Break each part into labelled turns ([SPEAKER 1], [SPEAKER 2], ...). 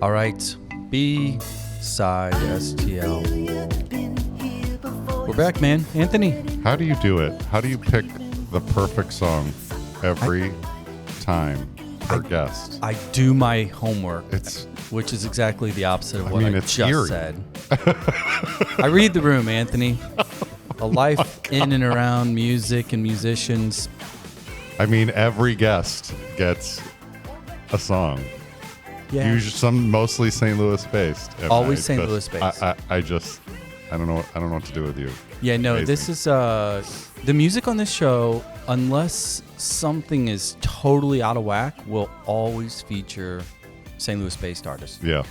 [SPEAKER 1] All right, B-side STL. We're back, man. Anthony.
[SPEAKER 2] How do you do it? How do you pick the perfect song every time per guest?
[SPEAKER 1] I do my homework, which is exactly the opposite of what I just
[SPEAKER 2] eerie.
[SPEAKER 1] said. I read the room, Anthony. A life in and around music and musicians.
[SPEAKER 2] I mean, every guest gets a song.
[SPEAKER 1] Yeah.
[SPEAKER 2] Usually, mostly St. Louis based.
[SPEAKER 1] Always St. Louis based.
[SPEAKER 2] I don't know what to do with you.
[SPEAKER 1] Yeah, no,
[SPEAKER 2] Amazing.
[SPEAKER 1] This is the music on this show, unless something is totally out of whack, will always feature St. Louis based artists.
[SPEAKER 2] Yeah.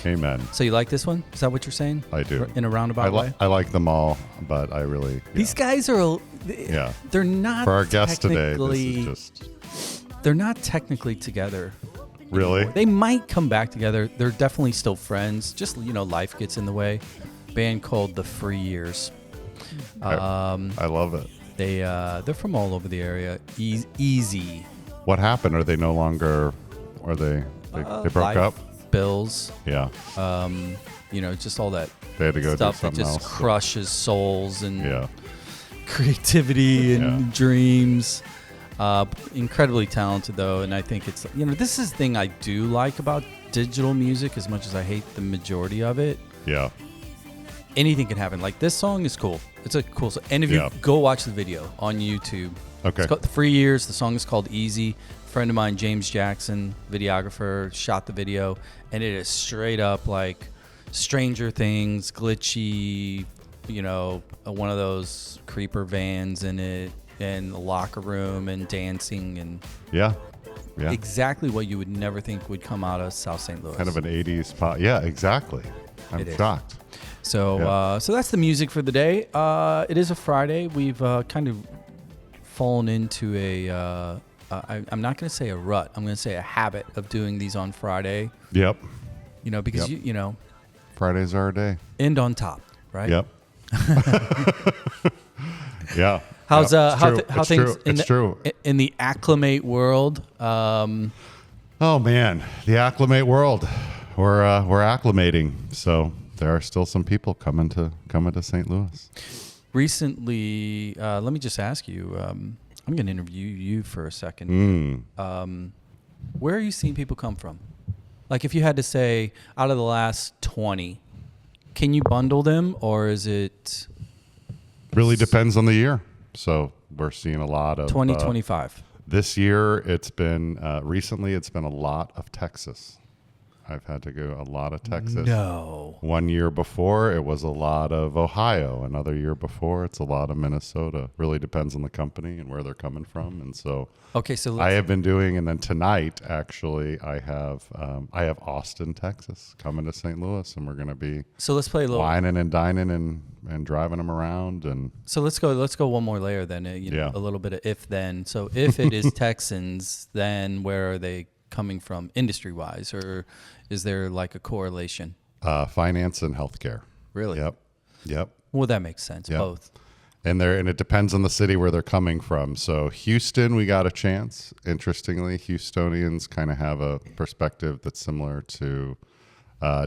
[SPEAKER 2] Amen.
[SPEAKER 1] So you like this one? Is that what you're saying?
[SPEAKER 2] I do.
[SPEAKER 1] In a roundabout way?
[SPEAKER 2] I like them all, but I really... Yeah.
[SPEAKER 1] These guys are...
[SPEAKER 2] Yeah.
[SPEAKER 1] They're not
[SPEAKER 2] For our guest today, this is just...
[SPEAKER 1] They're not technically together.
[SPEAKER 2] Really?
[SPEAKER 1] They might come back together. They're definitely still friends. Just, life gets in the way. Band called The Free Years.
[SPEAKER 2] I love it.
[SPEAKER 1] They're from all over the area. Easy.
[SPEAKER 2] What happened? Are they no longer... Are they broke
[SPEAKER 1] life,
[SPEAKER 2] up?
[SPEAKER 1] Bills.
[SPEAKER 2] Yeah.
[SPEAKER 1] Just all that
[SPEAKER 2] They had to go
[SPEAKER 1] stuff
[SPEAKER 2] do
[SPEAKER 1] that
[SPEAKER 2] something
[SPEAKER 1] just
[SPEAKER 2] else.
[SPEAKER 1] crushes souls and
[SPEAKER 2] Yeah.
[SPEAKER 1] creativity and
[SPEAKER 2] Yeah.
[SPEAKER 1] dreams. Incredibly talented though, and I think it's this is the thing I do like about digital music as much as I hate the majority of it.
[SPEAKER 2] Yeah.
[SPEAKER 1] Anything can happen. Like this song is cool. It's a cool song. And if you go watch the video on YouTube,
[SPEAKER 2] Okay.
[SPEAKER 1] it's called The Free Years. The song is called Easy. A friend of mine, James Jackson, videographer, shot the video, and it is straight up like Stranger Things, glitchy, one of those creeper vans in it, and the locker room and dancing and
[SPEAKER 2] Yeah.
[SPEAKER 1] exactly what you would never think would come out of South St. Louis.
[SPEAKER 2] Kind of an 80s pop. Yeah, exactly. I'm shocked.
[SPEAKER 1] So so that's the music for the day. It is a Friday. We've kind of fallen into I'm not going to say a rut. I'm going to say a habit of doing these on Friday.
[SPEAKER 2] Yep.
[SPEAKER 1] Because
[SPEAKER 2] Fridays are our day.
[SPEAKER 1] end on top, right?
[SPEAKER 2] Yep. Yeah.
[SPEAKER 1] How's how things in the Acclimate world?
[SPEAKER 2] Oh man, the Acclimate world. We're acclimating. So there are still some people coming to St. Louis.
[SPEAKER 1] Recently, let me just ask you. I'm going to interview you for a second. Where are you seeing people come from? Like, if you had to say, out of the last 20, can you bundle them, or is it?
[SPEAKER 2] Really depends on the year. So we're seeing a lot of
[SPEAKER 1] 2025.
[SPEAKER 2] This year, it's been recently. It's been a lot of Texas. I've had to go a lot of Texas.
[SPEAKER 1] No.
[SPEAKER 2] One year before, it was a lot of Ohio. Another year before, it's a lot of Minnesota. Really depends on the company and where they're coming from. And so, I have been doing. And then tonight, actually, I have Austin, Texas, coming to St. Louis, and we're going to be
[SPEAKER 1] let's play a little
[SPEAKER 2] wining and dining and driving them around. And
[SPEAKER 1] so let's go one more layer then. A little bit of if then. So if it is Texans, then where are they coming from industry wise, or is there like a correlation?
[SPEAKER 2] Finance and healthcare.
[SPEAKER 1] Really?
[SPEAKER 2] Yep.
[SPEAKER 1] Well, that makes sense.
[SPEAKER 2] Yep.
[SPEAKER 1] Both.
[SPEAKER 2] And it depends on the city where they're coming from. So Houston, we got a chance. Interestingly, Houstonians kind of have a perspective that's similar to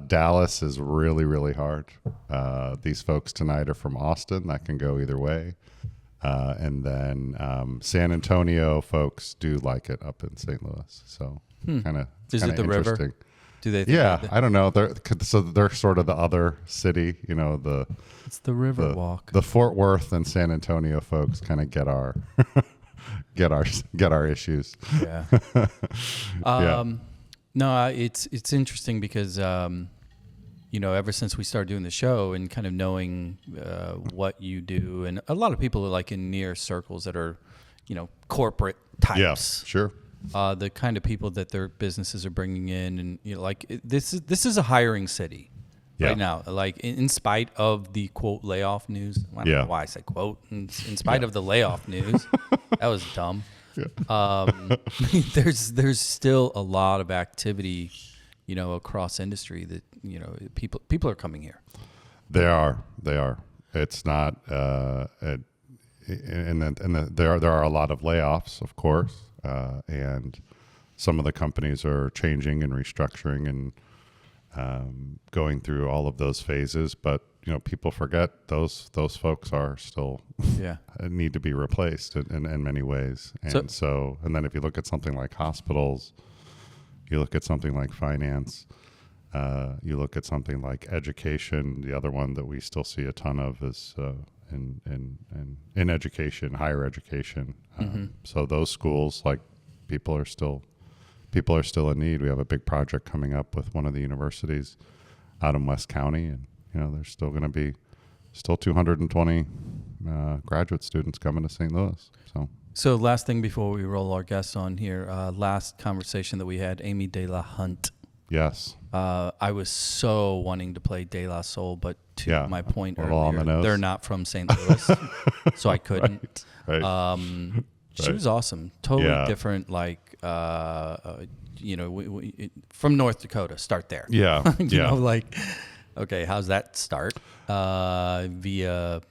[SPEAKER 2] Dallas is really, really hard. These folks tonight are from Austin. That can go either way. And then San Antonio folks do like it up in St. Louis. So kind of
[SPEAKER 1] is it the river? Do they?
[SPEAKER 2] I don't know. They're sort of the other city.
[SPEAKER 1] It's the river walk.
[SPEAKER 2] The Fort Worth and San Antonio folks kind of get our get our issues.
[SPEAKER 1] Yeah. No, it's interesting because ever since we started doing the show and kind of knowing what you do, and a lot of people are like in near circles that are, corporate types.
[SPEAKER 2] Yeah, sure.
[SPEAKER 1] The kind of people that their businesses are bringing in, and this is a hiring city right now. Like in spite of the quote layoff news, I don't know why I said quote. In spite of the layoff news, that was dumb. Yeah. There's still a lot of activity, across industry that people are coming here.
[SPEAKER 2] They are. It's not, and there are a lot of layoffs, of course. And some of the companies are changing and restructuring, and going through all of those phases. But people forget those folks are still need to be replaced in many ways. And and then if you look at something like hospitals, you look at something like finance, you look at something like education. The other one that we still see a ton of is in education, higher education. So those schools, like, people are still in need. We have a big project coming up with one of the universities out in West County, and there's still going to be 220 graduate students coming to St. Louis.
[SPEAKER 1] So last thing before we roll our guests on here, last conversation that we had, Amy De La Hunt.
[SPEAKER 2] Yes.
[SPEAKER 1] I was so wanting to play De La Soul, but to my point earlier, they're not from St. Louis, so I couldn't.
[SPEAKER 2] Right.
[SPEAKER 1] She was awesome. Totally different, like, from North Dakota. Start there.
[SPEAKER 2] Yeah.
[SPEAKER 1] Okay, how's that start? Via,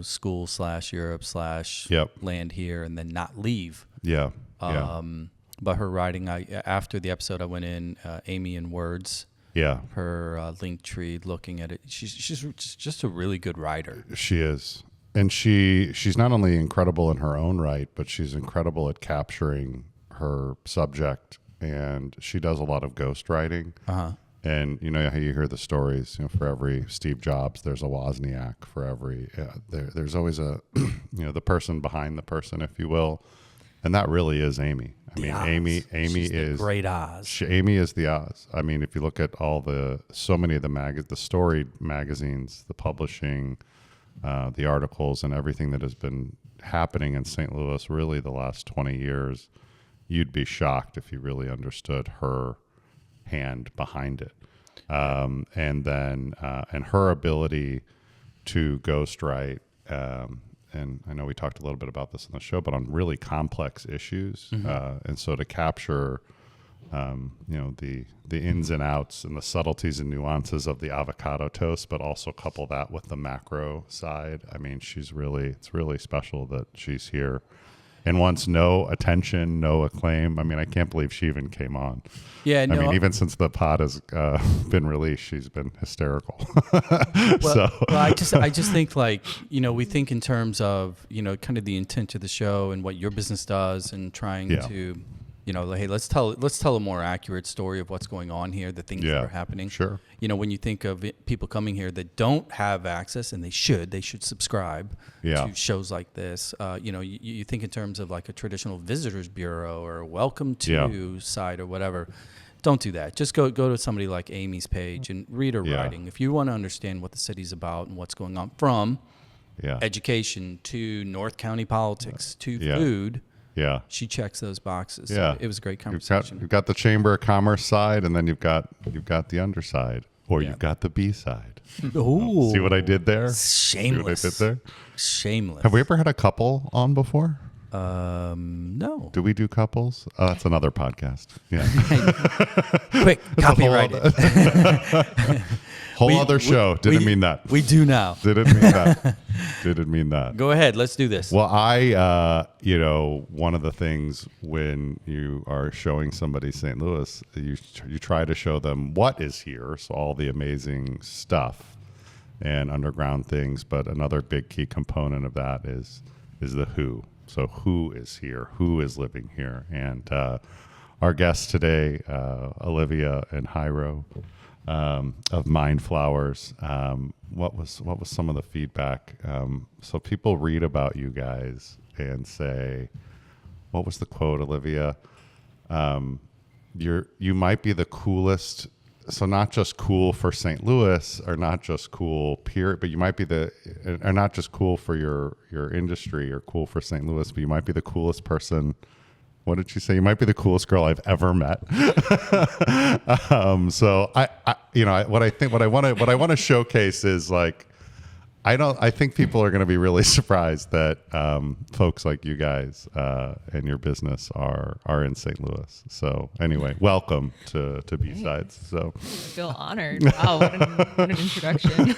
[SPEAKER 1] school / Europe / land here and then not leave.
[SPEAKER 2] Yeah.
[SPEAKER 1] But her writing, after the episode, I went in, Amy in Words.
[SPEAKER 2] Yeah.
[SPEAKER 1] Her link tree, looking at it. She's just a really good writer.
[SPEAKER 2] She is. And she's not only incredible in her own right, but she's incredible at capturing her subject. And she does a lot of ghostwriting. And how you hear the stories, for every Steve Jobs, there's a Wozniak. For every, there's always a, the person behind the person, if you will. And that really is Amy. I mean, Amy
[SPEAKER 1] She's
[SPEAKER 2] is
[SPEAKER 1] the great Oz.
[SPEAKER 2] Amy is the Oz. I mean, if you look at so many of the storied magazines, the publishing, the articles, and everything that has been happening in St. Louis, really the last 20 years, you'd be shocked if you really understood her hand behind it. And her ability to ghostwrite, and I know we talked a little bit about this in the show, but on really complex issues. And so to capture, the ins and outs and the subtleties and nuances of the avocado toast, but also couple that with the macro side. I mean, it's really special that she's here and wants no attention, no acclaim. I mean, I can't believe she even came on.
[SPEAKER 1] Yeah,
[SPEAKER 2] I mean, even since the pod has been released, she's been hysterical.
[SPEAKER 1] I just think, like, we think in terms of, kind of the intent of the show and what your business does, and trying to, hey, let's tell a more accurate story of what's going on here, the things that are happening.
[SPEAKER 2] Sure.
[SPEAKER 1] When you think of people coming here that don't have access, and they should subscribe to shows like this. You think in terms of like a traditional visitors bureau or a welcome to site or whatever. Don't do that. Just go to somebody like Amy's page and read her writing. If you want to understand what the city's about and what's going on, from education to North County politics to food.
[SPEAKER 2] Yeah,
[SPEAKER 1] she checks those boxes.
[SPEAKER 2] Yeah,
[SPEAKER 1] so it was a great conversation.
[SPEAKER 2] You've got the Chamber of Commerce side, and then you've got the underside, or you've got the B side.
[SPEAKER 1] Ooh,
[SPEAKER 2] see what I did there?
[SPEAKER 1] Shameless.
[SPEAKER 2] See what I did there?
[SPEAKER 1] Shameless.
[SPEAKER 2] Have we ever had a couple on before?
[SPEAKER 1] No.
[SPEAKER 2] Do we do couples? Oh, that's another podcast. Yeah.
[SPEAKER 1] Quick, copyright it.
[SPEAKER 2] Other show. Didn't mean that.
[SPEAKER 1] We do now.
[SPEAKER 2] Didn't mean that. Didn't mean that.
[SPEAKER 1] Go ahead. Let's do this.
[SPEAKER 2] Well, one of the things when you are showing somebody St. Louis, you try to show them what is here. So all the amazing stuff and underground things. But another big key component of that is the who. So who is here? Who is living here? And our guests today, Olivia and Jairo of Mind Flowers. What was some of the feedback? So people read about you guys and say, what was the quote, Olivia? You might be the coolest. So not just cool for St. Louis, or not just cool period, but you might be or not just cool for your industry or cool for St. Louis, but you might be the coolest person. What did she say? You might be the coolest girl I've ever met. So what I want to showcase is, like, I think people are going to be really surprised that folks like you guys and your business are in St. Louis. So anyway, welcome to B-Sides. So
[SPEAKER 3] I feel honored. Wow, what an introduction.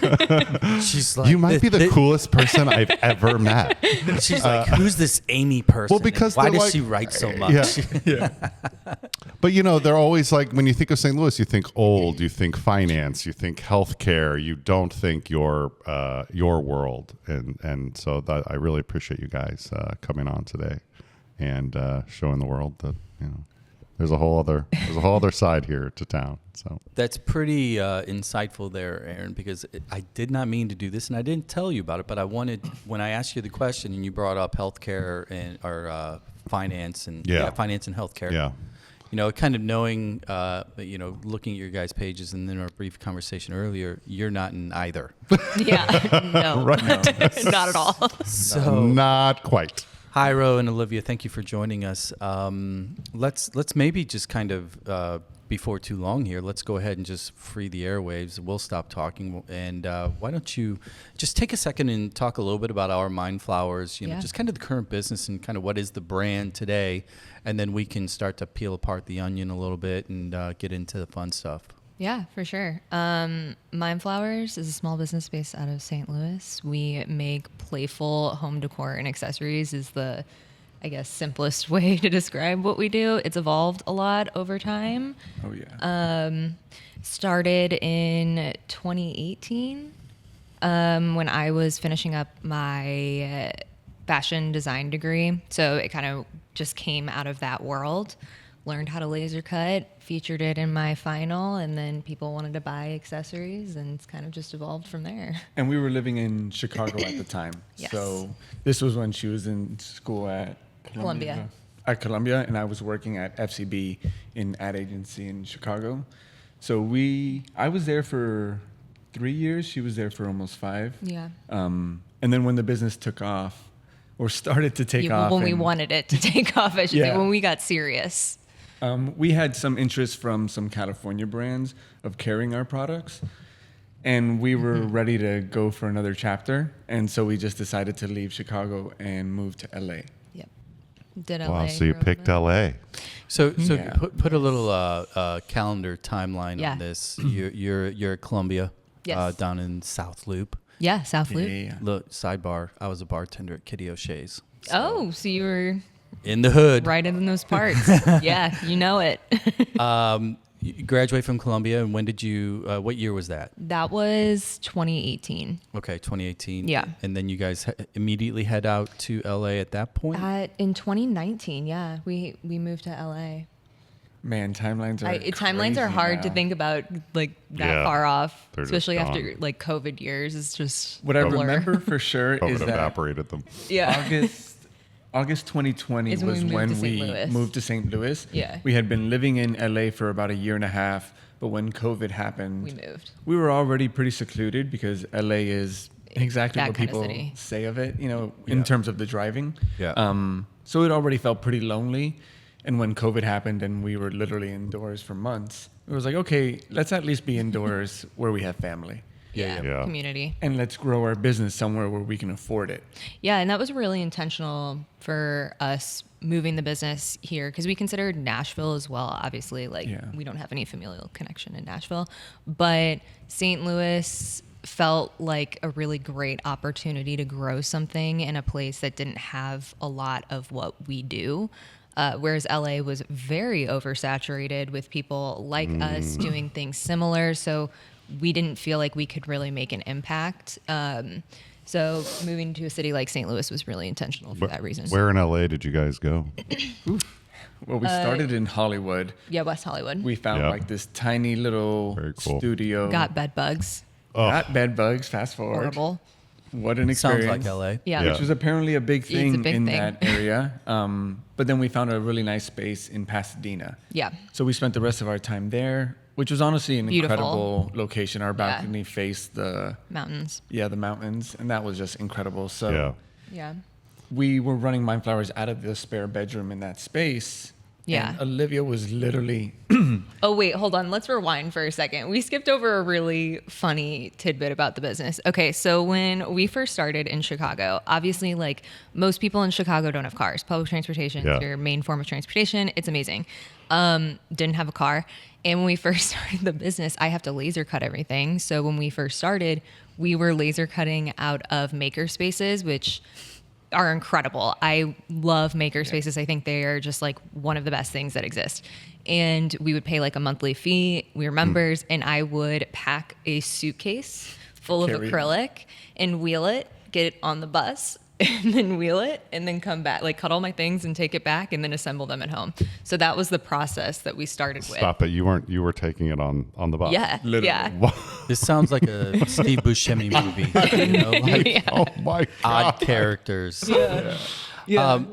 [SPEAKER 1] She's like,
[SPEAKER 2] you might be the coolest person I've ever met.
[SPEAKER 1] She's like, who's this Amy person?
[SPEAKER 2] Well, because
[SPEAKER 1] why does she write so much?
[SPEAKER 2] Yeah. But they're always like, when you think of St. Louis, you think old, you think finance, you think healthcare, you don't think your world. And so I really appreciate you guys coming on today and showing the world that there's a whole other side here to town. So
[SPEAKER 1] that's pretty insightful there, Aaron, because I did not mean to do this, and I didn't tell you about it, but I wanted, when I asked you the question and you brought up healthcare and or finance and finance and healthcare.
[SPEAKER 2] Yeah.
[SPEAKER 1] Kind of knowing, looking at your guys' pages and then our brief conversation earlier, you're not in either.
[SPEAKER 3] No,
[SPEAKER 2] Right.
[SPEAKER 3] no. Not at all.
[SPEAKER 1] So
[SPEAKER 2] not quite.
[SPEAKER 1] Jairo and Olivia, thank you for joining us. Let's maybe just kind of before too long here, let's go ahead and just free the airwaves. We'll stop talking, and why don't you just take a second and talk a little bit about our Mind Flowers, just kind of the current business and kind of what is the brand today, and then we can start to peel apart the onion a little bit and get into the fun stuff.
[SPEAKER 3] Yeah, for sure. Mind Flowers is a small business based out of St. Louis. We make playful home decor and accessories is the, I guess, simplest way to describe what we do. It's evolved a lot over time.
[SPEAKER 4] Oh, yeah.
[SPEAKER 3] Started in 2018 when I was finishing up my fashion design degree. So it kind of just came out of that world. Learned how to laser cut, featured it in my final, and then people wanted to buy accessories, and it's kind of just evolved from there.
[SPEAKER 4] And we were living in Chicago at the time.
[SPEAKER 3] Yes.
[SPEAKER 4] So this was when she was in school at
[SPEAKER 3] Columbia.
[SPEAKER 4] At Columbia, and I was working at FCB in ad agency in Chicago. So I was there for 3 years. She was there for almost 5.
[SPEAKER 3] Yeah.
[SPEAKER 4] And then when the business took off, or started to take off.
[SPEAKER 3] When we wanted it to take off, I should say, when we got serious.
[SPEAKER 4] We had some interest from some California brands of carrying our products, and we were ready to go for another chapter. And so we just decided to leave Chicago and move to LA.
[SPEAKER 3] Yep. Did LA.
[SPEAKER 2] Wow, so you
[SPEAKER 3] for a
[SPEAKER 2] picked
[SPEAKER 3] little bit.
[SPEAKER 2] LA.
[SPEAKER 1] So
[SPEAKER 4] Yeah.
[SPEAKER 1] put a little calendar timeline
[SPEAKER 3] Yeah.
[SPEAKER 1] on this. You're at Columbia,
[SPEAKER 3] Yes.
[SPEAKER 1] down in South Loop.
[SPEAKER 3] Yeah, South Loop.
[SPEAKER 4] Yeah.
[SPEAKER 1] Look, sidebar, I was a bartender at Kitty O'Shea's.
[SPEAKER 3] Oh, so you were
[SPEAKER 1] In the hood.
[SPEAKER 3] right in those parts. Yeah, you know it.
[SPEAKER 1] You graduated from Columbia, and when did you, what year was that?
[SPEAKER 3] That was 2018.
[SPEAKER 1] Okay, 2018.
[SPEAKER 3] Yeah.
[SPEAKER 1] And then you guys immediately head out to LA at that point?
[SPEAKER 3] In 2019, yeah, we moved to LA.
[SPEAKER 4] Man, timelines are
[SPEAKER 3] Timelines are
[SPEAKER 4] crazy
[SPEAKER 3] hard to
[SPEAKER 4] now.
[SPEAKER 3] think about that
[SPEAKER 2] Yeah.
[SPEAKER 3] far off,
[SPEAKER 2] They're just
[SPEAKER 3] especially after
[SPEAKER 2] gone.
[SPEAKER 3] like COVID years. It's just
[SPEAKER 4] What I
[SPEAKER 3] a blur.
[SPEAKER 4] remember for sure
[SPEAKER 2] COVID
[SPEAKER 4] is that
[SPEAKER 2] evaporated them.
[SPEAKER 3] Yeah.
[SPEAKER 4] August 2020
[SPEAKER 3] Is when
[SPEAKER 4] was
[SPEAKER 3] we moved
[SPEAKER 4] when
[SPEAKER 3] to St.
[SPEAKER 4] we
[SPEAKER 3] Louis.
[SPEAKER 4] moved to St. Louis.
[SPEAKER 3] Yeah.
[SPEAKER 4] We had been living in LA for about a year and a half, but when COVID happened,
[SPEAKER 3] We moved.
[SPEAKER 4] we were already pretty secluded because LA is exactly
[SPEAKER 3] That
[SPEAKER 4] what
[SPEAKER 3] kind of
[SPEAKER 4] people
[SPEAKER 3] city.
[SPEAKER 4] say of it, in terms of the driving.
[SPEAKER 1] Yeah.
[SPEAKER 4] So it already felt pretty lonely. And when COVID happened and we were literally indoors for months, it was like, okay, let's at least be indoors where we have family.
[SPEAKER 2] Yeah.
[SPEAKER 3] Community.
[SPEAKER 4] And let's grow our business somewhere where we can afford it.
[SPEAKER 3] Yeah, and that was really intentional for us moving the business here because we considered Nashville as well. Obviously, we don't have any familial connection in Nashville, but St. Louis felt like a really great opportunity to grow something in a place that didn't have a lot of what we do. Whereas LA was very oversaturated with people like us doing things similar. So we didn't feel like we could really make an impact. So moving to a city like St. Louis was really intentional for that reason.
[SPEAKER 2] Where in LA did you guys go?
[SPEAKER 4] Well, we started in Hollywood.
[SPEAKER 3] Yeah, West Hollywood.
[SPEAKER 4] We found
[SPEAKER 2] Yeah.
[SPEAKER 4] like this tiny little
[SPEAKER 2] Very cool.
[SPEAKER 4] studio.
[SPEAKER 3] Got bed bugs.
[SPEAKER 4] Got bed bugs. Fast forward.
[SPEAKER 3] Horrible.
[SPEAKER 4] What an
[SPEAKER 1] Sounds
[SPEAKER 4] experience.
[SPEAKER 1] like LA.
[SPEAKER 3] Yeah.
[SPEAKER 2] Yeah.
[SPEAKER 4] Which was apparently a big
[SPEAKER 3] It's a
[SPEAKER 4] thing
[SPEAKER 3] big
[SPEAKER 4] in
[SPEAKER 3] thing.
[SPEAKER 4] that area. But then we found a really nice space in Pasadena.
[SPEAKER 3] Yeah.
[SPEAKER 4] So we spent the rest of our time there, which was honestly an
[SPEAKER 3] Beautiful.
[SPEAKER 4] incredible location. Our balcony faced the
[SPEAKER 3] Mountains.
[SPEAKER 4] mountains, and that was just incredible. So
[SPEAKER 2] Yeah.
[SPEAKER 3] Yeah.
[SPEAKER 4] we were running Mind Flowers out of the spare bedroom in that space.
[SPEAKER 3] Yeah.
[SPEAKER 4] And Olivia was literally
[SPEAKER 3] Oh, wait, hold on. Let's rewind for a second. We skipped over a really funny tidbit about the business. Okay, so when we first started in Chicago, obviously, like most people in Chicago don't have cars. Public transportation
[SPEAKER 2] Yeah.
[SPEAKER 3] is your main form of transportation. It's amazing. Didn't have a car. And when we first started the business, I have to laser cut everything. So when we first started, we were laser cutting out of maker spaces, which are incredible. I love maker spaces. I think they are just like one of the best things that exist. And we would pay like a monthly fee. We were members, and I would pack a suitcase full of acrylic and wheel it, get it on the bus, and then wheel it, and then come back, like cut all my things and take it back, and then assemble them at home. So that was the process that we started with.
[SPEAKER 2] Stop it! You were taking it on the bus.
[SPEAKER 3] Yeah,
[SPEAKER 4] Literally.
[SPEAKER 3] yeah.
[SPEAKER 1] This sounds like a Steve Buscemi movie. You know, like
[SPEAKER 2] Oh my God!
[SPEAKER 1] odd characters.
[SPEAKER 4] Yeah.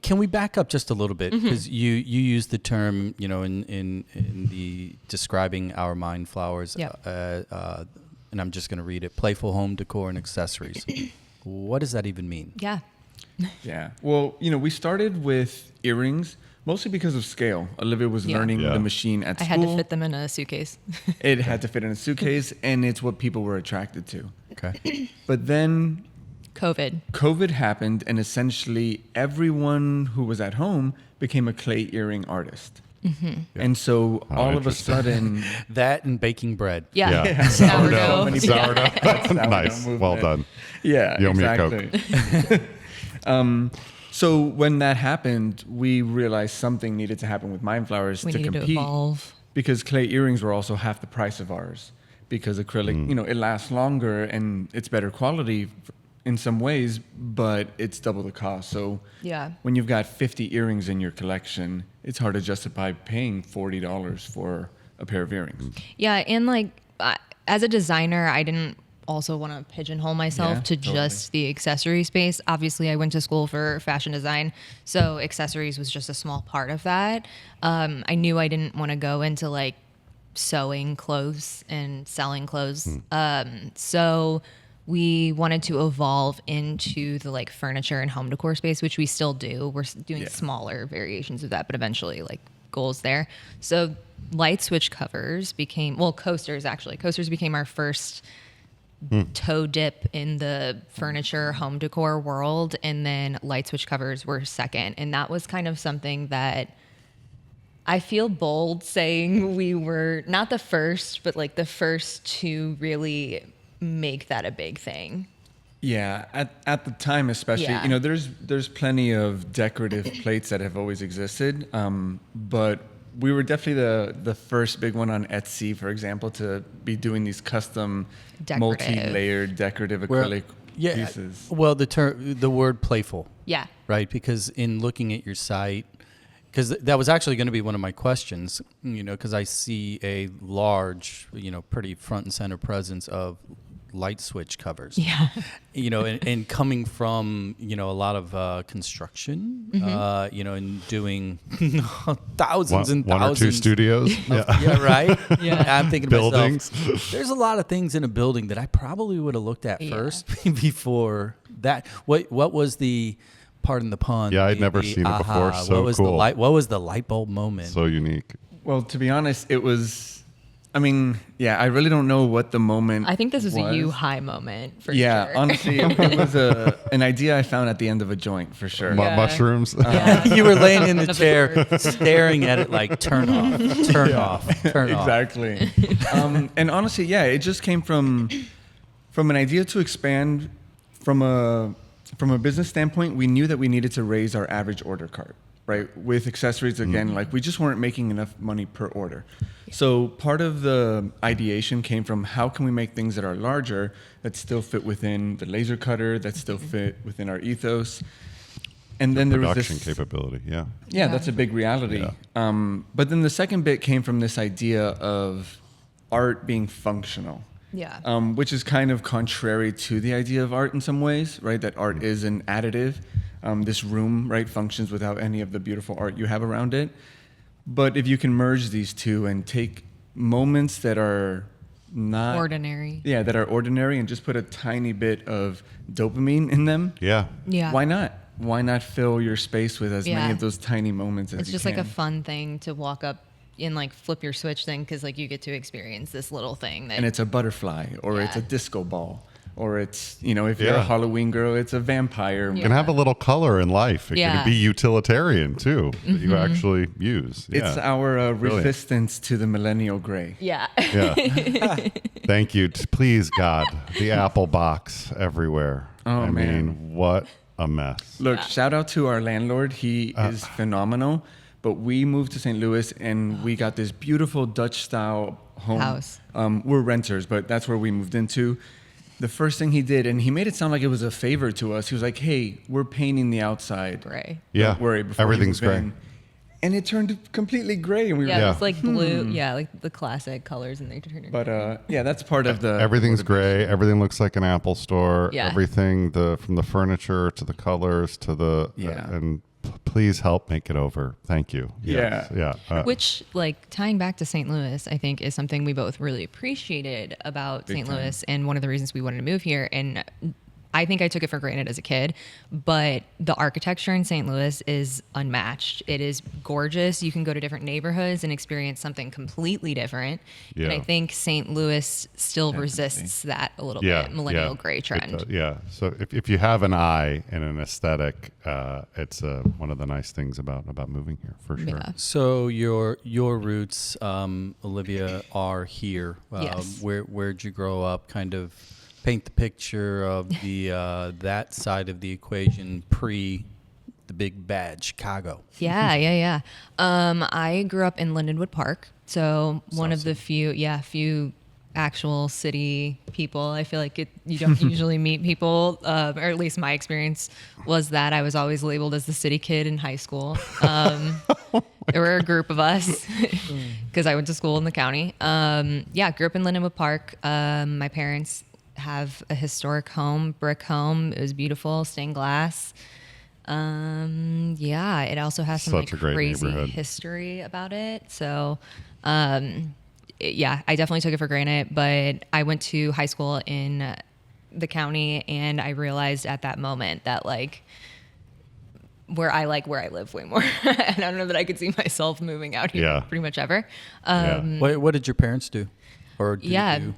[SPEAKER 1] Can we back up just a little bit, because you use the term, you know, in the describing our mind flowers,
[SPEAKER 3] Yep.
[SPEAKER 1] and I'm just going to read it: playful home decor and accessories. What does that even mean?
[SPEAKER 3] Yeah.
[SPEAKER 4] Yeah. Well, you know, we started with earrings mostly because of scale. Olivia was learning the machine at
[SPEAKER 3] I
[SPEAKER 4] school.
[SPEAKER 3] had to fit them in a suitcase.
[SPEAKER 4] It had to fit in a suitcase, and it's what people were attracted to.
[SPEAKER 1] Okay.
[SPEAKER 4] But then
[SPEAKER 3] COVID.
[SPEAKER 4] happened, and essentially everyone who was at home became a clay earring artist. And so all of a sudden,
[SPEAKER 1] That and baking bread.
[SPEAKER 3] Yeah.
[SPEAKER 2] Sourdough.
[SPEAKER 3] Sourdough.
[SPEAKER 2] Sourdough. Nice.
[SPEAKER 4] movement.
[SPEAKER 2] Well done.
[SPEAKER 4] yeah,
[SPEAKER 2] You owe me a
[SPEAKER 4] exactly. So when that happened, we realized something needed to happen with Mind Flowers
[SPEAKER 3] We
[SPEAKER 4] to
[SPEAKER 3] needed to
[SPEAKER 4] compete,
[SPEAKER 3] evolve.
[SPEAKER 4] because clay earrings were also half the price of ours, because acrylic, you know, it lasts longer and it's better quality in some ways, but it's double the cost. So
[SPEAKER 3] Yeah.
[SPEAKER 4] when you've got 50 earrings in your collection, it's hard to justify paying $40 for a pair of earrings.
[SPEAKER 3] Yeah, and like as a designer, I didn't also want to pigeonhole myself
[SPEAKER 4] Yeah,
[SPEAKER 3] to
[SPEAKER 4] totally.
[SPEAKER 3] just the accessory space. Obviously, I went to school for fashion design, so accessories was just a small part of that. I knew I didn't want to go into like sewing clothes and selling clothes. So we wanted to evolve into the like furniture and home decor space, which we still do. We're doing
[SPEAKER 4] Yeah.
[SPEAKER 3] smaller variations of that, but eventually like goals there. So light switch covers became, well, coasters actually. Coasters became our first toe dip in the furniture home decor world, and then light switch covers were second. And that was kind of something that I feel bold saying we were not the first, but like the first to really make that a big thing.
[SPEAKER 4] Yeah, at the time especially,
[SPEAKER 3] Yeah.
[SPEAKER 4] you know, there's plenty of decorative plates that have always existed, but we were definitely the first big one on Etsy, for example, to be doing these custom
[SPEAKER 3] Decorative.
[SPEAKER 4] multi-layered decorative acrylic pieces.
[SPEAKER 1] Well, the word playful,
[SPEAKER 3] Yeah.
[SPEAKER 1] right? Because in looking at your site, because that was actually going to be one of my questions, you know, because I see a large, you know, pretty front and center presence of light switch covers.
[SPEAKER 3] Yeah.
[SPEAKER 1] You know, and coming from, you know, a lot of construction, you know, and doing thousands and
[SPEAKER 2] One or two
[SPEAKER 1] thousands.
[SPEAKER 2] studios. Yeah.
[SPEAKER 1] Yeah, right.
[SPEAKER 3] Yeah.
[SPEAKER 1] I'm thinking to
[SPEAKER 2] Buildings.
[SPEAKER 1] myself, there's a lot of things in a building that I probably would have looked at
[SPEAKER 3] Yeah.
[SPEAKER 1] first before that. What was the, pardon the pun?
[SPEAKER 2] Yeah, I'd never
[SPEAKER 1] the
[SPEAKER 2] seen it before.
[SPEAKER 1] aha?
[SPEAKER 2] So
[SPEAKER 1] what was
[SPEAKER 2] cool.
[SPEAKER 1] What was the light bulb moment?
[SPEAKER 2] So unique.
[SPEAKER 4] Well, to be honest, it was, I mean, yeah, I really don't know what the moment
[SPEAKER 3] I think this was a you high moment for
[SPEAKER 4] Yeah,
[SPEAKER 3] sure.
[SPEAKER 4] honestly, it was an idea I found at the end of a joint, for sure.
[SPEAKER 3] Yeah.
[SPEAKER 2] Mushrooms.
[SPEAKER 1] You were laying in the
[SPEAKER 3] Another
[SPEAKER 1] chair,
[SPEAKER 3] word.
[SPEAKER 1] staring at it like turn off, turn off, turn off.
[SPEAKER 4] Exactly. And honestly, yeah, it just came from an idea to expand from a business standpoint. We knew that we needed to raise our average order cart, right? With accessories, again, like we just weren't making enough money per order. So part of the ideation came from how can we make things that are larger that still fit within the laser cutter, that still fit within our ethos. And then there was
[SPEAKER 2] Production
[SPEAKER 4] this
[SPEAKER 2] capability. Yeah.
[SPEAKER 4] Yeah, that's a big reality. But then the second bit came from this idea of art being functional.
[SPEAKER 3] Yeah.
[SPEAKER 4] Which is kind of contrary to the idea of art in some ways, right? That art is an additive. This room, right, functions without any of the beautiful art you have around it. But if you can merge these two and take moments that are not
[SPEAKER 3] Ordinary.
[SPEAKER 4] yeah, that are ordinary, and just put a tiny bit of dopamine in them,
[SPEAKER 2] Yeah.
[SPEAKER 3] Yeah.
[SPEAKER 4] why not? Why not fill your space with as
[SPEAKER 3] Yeah.
[SPEAKER 4] many of those tiny moments as
[SPEAKER 3] It's
[SPEAKER 4] you
[SPEAKER 3] just
[SPEAKER 4] can?
[SPEAKER 3] like a fun thing to walk up and like flip your switch thing, because like you get to experience this little thing that
[SPEAKER 4] And it's a butterfly, or it's a
[SPEAKER 3] Yeah.
[SPEAKER 4] disco ball, or it's, you know, if you're
[SPEAKER 2] Yeah.
[SPEAKER 4] a Halloween girl, it's a vampire.
[SPEAKER 2] It can have a little color in life. It
[SPEAKER 3] Yeah.
[SPEAKER 2] can be utilitarian too, that you actually use.
[SPEAKER 4] It's
[SPEAKER 2] Yeah.
[SPEAKER 4] our
[SPEAKER 2] Brilliant.
[SPEAKER 4] resistance to the millennial gray.
[SPEAKER 3] yeah.
[SPEAKER 2] Yeah. Thank you. Please, God, the Apple box everywhere.
[SPEAKER 4] Oh,
[SPEAKER 2] I
[SPEAKER 4] man.
[SPEAKER 2] mean, what a mess.
[SPEAKER 4] Look, shout out to our landlord. He is phenomenal. But we moved to St. Louis and we got this beautiful Dutch style
[SPEAKER 3] House.
[SPEAKER 4] We're renters, but that's where we moved into. The first thing he did, and he made it sound like it was a favor to us. He was like, "Hey, we're painting the outside.
[SPEAKER 3] Gray.
[SPEAKER 2] Yeah.
[SPEAKER 4] Don't worry, before
[SPEAKER 2] Everything's
[SPEAKER 4] you move
[SPEAKER 2] gray.
[SPEAKER 4] in." And it turned completely gray, and we were
[SPEAKER 3] Yeah,
[SPEAKER 2] Yeah.
[SPEAKER 3] it's like blue. Yeah, like the classic colors, and they turn it.
[SPEAKER 4] But yeah, that's part of the
[SPEAKER 2] Everything's
[SPEAKER 4] motivation.
[SPEAKER 2] gray. Everything looks like an Apple store.
[SPEAKER 3] Yeah.
[SPEAKER 2] Everything, from the furniture to the colors to the
[SPEAKER 4] Yeah.
[SPEAKER 2] and please help make it over. Thank you. Yes. Yeah.
[SPEAKER 3] Which, like, tying back to St. Louis, I think is something we both really appreciated about
[SPEAKER 4] Big
[SPEAKER 3] St.
[SPEAKER 4] time.
[SPEAKER 3] Louis, and one of the reasons we wanted to move here. And I think I took it for granted as a kid, but the architecture in St. Louis is unmatched. It is gorgeous. You can go to different neighborhoods and experience something completely different. And I
[SPEAKER 2] Yeah.
[SPEAKER 3] think St. Louis still
[SPEAKER 4] Definitely.
[SPEAKER 3] resists that a little
[SPEAKER 2] Yeah,
[SPEAKER 3] bit, millennial
[SPEAKER 2] yeah.
[SPEAKER 3] gray trend.
[SPEAKER 2] Yeah. So if you have an eye and an aesthetic, it's one of the nice things about moving here for sure.
[SPEAKER 3] Yeah.
[SPEAKER 1] So your roots, Olivia, are here.
[SPEAKER 3] Yes.
[SPEAKER 1] Where'd you grow up? Kind of paint the picture of the that side of the equation pre the big bad Chicago.
[SPEAKER 3] Yeah. I grew up in Lindenwood Park, so one of the few actual city people. I feel like you don't usually meet people, or at least my experience was that I was always labeled as the city kid in high school. There were a group of us because I went to school in the county. Grew up in Lindenwood Park. My parents have a historic home, brick home. It was beautiful, stained glass. It also has some
[SPEAKER 2] Such a great
[SPEAKER 3] crazy
[SPEAKER 2] neighborhood.
[SPEAKER 3] history about it. So, I definitely took it for granted, but I went to high school in the county and I realized at that moment that where I live way more. And I don't know that I could see myself moving out here pretty much ever.
[SPEAKER 1] What did your parents do? Or do you do?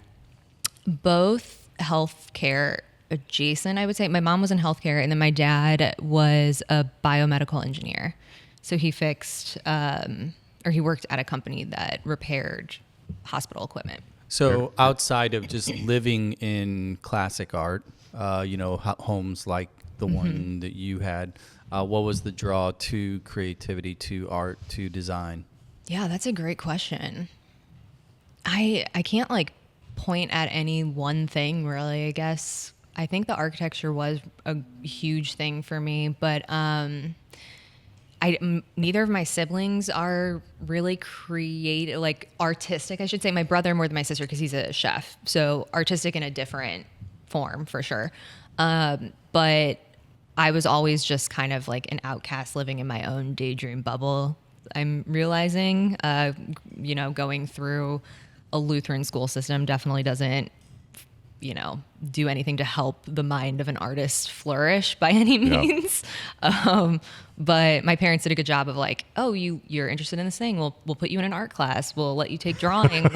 [SPEAKER 3] Both healthcare adjacent, I would say. My mom was in healthcare, and then my dad was a biomedical engineer. So he fixed, he worked at a company that repaired hospital equipment.
[SPEAKER 1] So outside of just living in classic art, homes like the one that you had, what was the draw to creativity, to art, to design?
[SPEAKER 3] Yeah, that's a great question. I can't point at any one thing really, I guess. I think the architecture was a huge thing for me, but neither of my siblings are really creative, artistic, I should say. My brother more than my sister because he's a chef, so artistic in a different form for sure. But I was always just kind of like an outcast living in my own daydream bubble. I'm realizing, going through a Lutheran school system definitely doesn't, do anything to help the mind of an artist flourish by any means. But my parents did a good job of you're interested in this thing. We'll put you in an art class. We'll let you take drawing.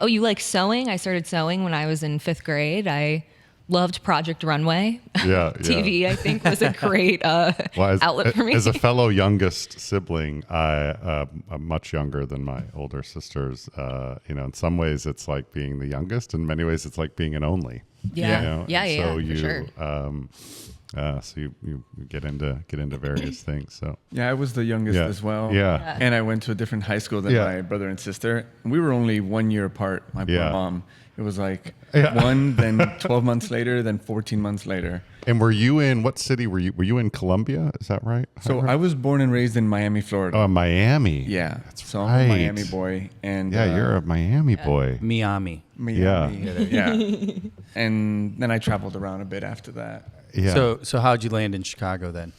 [SPEAKER 3] You like sewing? I started sewing when I was in 5th grade. I loved Project Runway. TV, I think, was a great outlet for me.
[SPEAKER 2] As a fellow youngest sibling, I'm much younger than my older sisters. In some ways it's like being the youngest. In many ways it's like being an only.
[SPEAKER 3] Yeah,
[SPEAKER 2] So
[SPEAKER 3] for sure.
[SPEAKER 2] So you get into various things. So
[SPEAKER 4] Yeah, I was the youngest as well.
[SPEAKER 2] Yeah.
[SPEAKER 4] And I went to a different high school than my brother and sister. We were only 1 year apart, my poor mom. It was one, then 12 months later, then 14 months later.
[SPEAKER 2] And were you in what city were you? Were you in Columbia? Is that right?
[SPEAKER 4] So I was born and raised in Miami, Florida.
[SPEAKER 2] Oh, Miami.
[SPEAKER 4] Yeah.
[SPEAKER 2] That's
[SPEAKER 4] so
[SPEAKER 2] right.
[SPEAKER 4] I'm a Miami boy. And
[SPEAKER 2] You're a Miami boy.
[SPEAKER 1] Miami.
[SPEAKER 4] Miami. Yeah. And then I traveled around a bit after that.
[SPEAKER 2] Yeah.
[SPEAKER 1] So how'd you land in Chicago then?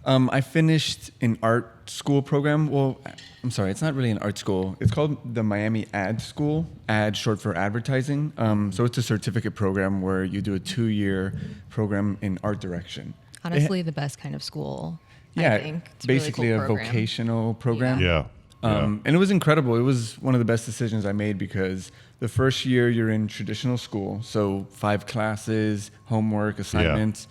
[SPEAKER 4] I finished an art school program. Well, I'm sorry, it's not really an art school. It's called the Miami Ad School. Ad short for advertising. So it's a certificate program where you do a 2-year program in art direction.
[SPEAKER 3] Honestly, the best kind of school.
[SPEAKER 4] Yeah,
[SPEAKER 3] I think. It's a
[SPEAKER 4] basically
[SPEAKER 3] really cool
[SPEAKER 4] a
[SPEAKER 3] program.
[SPEAKER 4] vocational program.
[SPEAKER 2] Yeah.
[SPEAKER 4] And it was incredible. It was one of the best decisions I made because the first year you're in traditional school, so 5 classes, homework, assignments.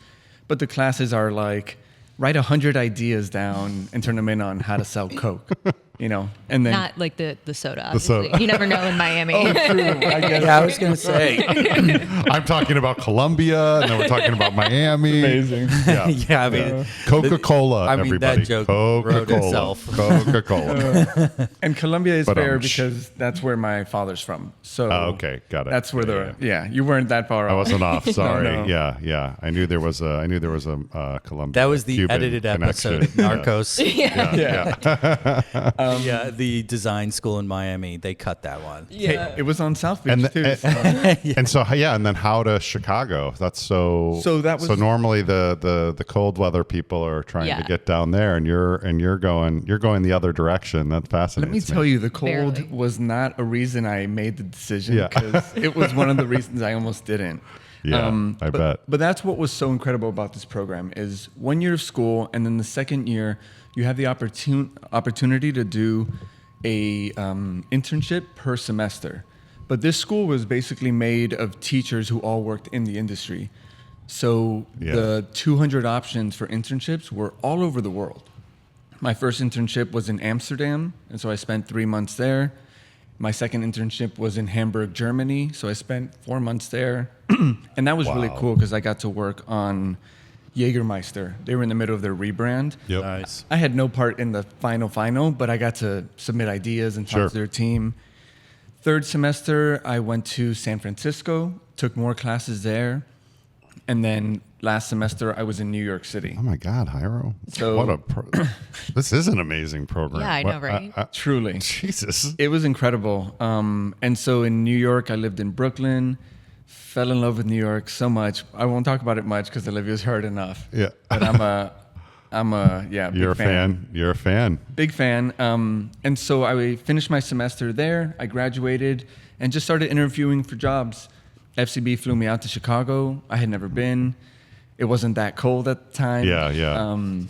[SPEAKER 4] But the classes are like, write 100 ideas down and turn them in on how to sell Coke. and then
[SPEAKER 3] Not like the soda,
[SPEAKER 2] soda.
[SPEAKER 3] obviously. You never know in Miami.
[SPEAKER 4] true, I guess.
[SPEAKER 1] Yeah, I was gonna say.
[SPEAKER 2] I'm talking about Colombia, and then we're talking about Miami.
[SPEAKER 4] Amazing.
[SPEAKER 2] Yeah.
[SPEAKER 1] Yeah, I mean,
[SPEAKER 2] Coca-Cola,
[SPEAKER 1] I mean,
[SPEAKER 2] everybody.
[SPEAKER 1] that joke wrote
[SPEAKER 2] Coca-Cola.
[SPEAKER 1] itself.
[SPEAKER 2] Coca-Cola.
[SPEAKER 4] And Colombia is
[SPEAKER 2] But,
[SPEAKER 4] fair
[SPEAKER 2] sh-
[SPEAKER 4] because that's where my father's from. So
[SPEAKER 2] Okay, got it.
[SPEAKER 4] That's where
[SPEAKER 2] Yeah,
[SPEAKER 4] you weren't that far
[SPEAKER 2] I
[SPEAKER 4] off.
[SPEAKER 2] wasn't off. Sorry.
[SPEAKER 4] No.
[SPEAKER 2] Yeah. I knew there was a Colombia.
[SPEAKER 1] That was the
[SPEAKER 2] Cuban
[SPEAKER 1] edited episode of
[SPEAKER 2] connection.
[SPEAKER 1] Narcos.
[SPEAKER 4] Yeah.
[SPEAKER 1] Yeah, the design school in Miami, they cut that one.
[SPEAKER 3] Yeah.
[SPEAKER 4] It was on South Beach
[SPEAKER 2] And,
[SPEAKER 4] too. so-
[SPEAKER 2] and so and then how to Chicago? That's so.
[SPEAKER 4] So that was-
[SPEAKER 2] so normally the cold weather people are trying to
[SPEAKER 3] Yeah.
[SPEAKER 2] get down there, and you're going the other direction. That fascinates
[SPEAKER 4] Let me tell you, the cold
[SPEAKER 3] Barely.
[SPEAKER 4] was not a reason I made the decision
[SPEAKER 2] Yeah.
[SPEAKER 4] because it was one of the reasons I almost didn't.
[SPEAKER 2] Yeah, I bet.
[SPEAKER 4] But that's what was so incredible about this program is 1 year of school, and then the second year you have the opportunity to do a internship per semester. But this school was basically made of teachers who all worked in the industry. So the 200 options for internships were all over the world. My first internship was in Amsterdam, and so I spent 3 months there. My second internship was in Hamburg, Germany, so I spent 4 months there. And that was really
[SPEAKER 2] Wow.
[SPEAKER 4] cool because I got to work on Jägermeister. They were in the middle of their rebrand.
[SPEAKER 2] Yep.
[SPEAKER 1] Nice.
[SPEAKER 4] I had no part in the final, but I got to submit ideas and talk
[SPEAKER 2] Sure.
[SPEAKER 4] to their team. Third semester, I went to San Francisco, took more classes there. And then last semester, I was in New York City.
[SPEAKER 2] Oh my God, Jairo!
[SPEAKER 4] So-
[SPEAKER 2] what this is an amazing program.
[SPEAKER 3] Yeah, I know,
[SPEAKER 2] What-
[SPEAKER 3] right?
[SPEAKER 4] Truly.
[SPEAKER 2] Jesus.
[SPEAKER 4] It was incredible. And so in New York, I lived in Brooklyn, fell in love with New York so much. I won't talk about it much because Olivia's heard enough.
[SPEAKER 2] Yeah.
[SPEAKER 4] But I'm a big
[SPEAKER 2] You're a fan. You're a fan.
[SPEAKER 4] Big fan. And so I finished my semester there. I graduated and just started interviewing for jobs. FCB flew me out to Chicago. I had never been. It wasn't that cold at the time.
[SPEAKER 2] Yeah.
[SPEAKER 1] They only-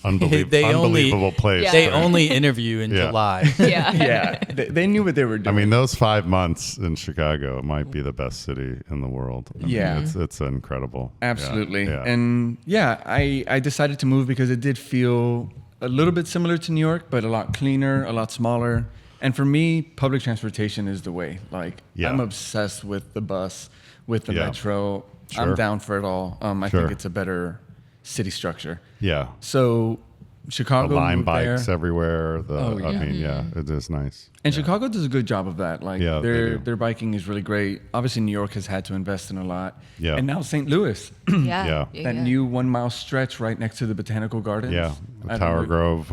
[SPEAKER 2] Unbelievable place.
[SPEAKER 3] Yeah.
[SPEAKER 1] They only interview in
[SPEAKER 2] Yeah.
[SPEAKER 1] July.
[SPEAKER 3] Yeah.
[SPEAKER 4] Yeah. They knew what they were
[SPEAKER 2] I
[SPEAKER 4] doing.
[SPEAKER 2] mean, those 5 months in Chicago might be the best city in the world. I mean,
[SPEAKER 4] Yeah.
[SPEAKER 2] it's incredible.
[SPEAKER 4] Absolutely.
[SPEAKER 2] Yeah.
[SPEAKER 4] And I decided to move because it did feel a little bit similar to New York, but a lot cleaner, a lot smaller. And for me, public transportation is the way. Like,
[SPEAKER 2] Yeah.
[SPEAKER 4] I'm obsessed with the bus, with the
[SPEAKER 2] Yeah.
[SPEAKER 4] metro.
[SPEAKER 2] Sure.
[SPEAKER 4] I'm down for it all. I
[SPEAKER 2] Sure.
[SPEAKER 4] think it's a better city structure.
[SPEAKER 2] Yeah.
[SPEAKER 4] So
[SPEAKER 2] The
[SPEAKER 4] Chicago,
[SPEAKER 2] lime
[SPEAKER 4] moved
[SPEAKER 2] bikes
[SPEAKER 4] there.
[SPEAKER 2] everywhere.
[SPEAKER 4] Oh,
[SPEAKER 2] I
[SPEAKER 4] yeah.
[SPEAKER 2] mean, yeah, it is nice.
[SPEAKER 4] And Chicago does a good job of that. Like
[SPEAKER 2] Yeah, they do.
[SPEAKER 4] their biking is really great. Obviously, New York has had to invest in a lot.
[SPEAKER 2] Yeah.
[SPEAKER 4] And now St. Louis,
[SPEAKER 3] Yeah.
[SPEAKER 2] Yeah.
[SPEAKER 4] that new 1 mile stretch right next to the Botanical Gardens.
[SPEAKER 2] Yeah.
[SPEAKER 4] I
[SPEAKER 2] The
[SPEAKER 4] don't
[SPEAKER 2] Tower
[SPEAKER 4] know.
[SPEAKER 2] Grove,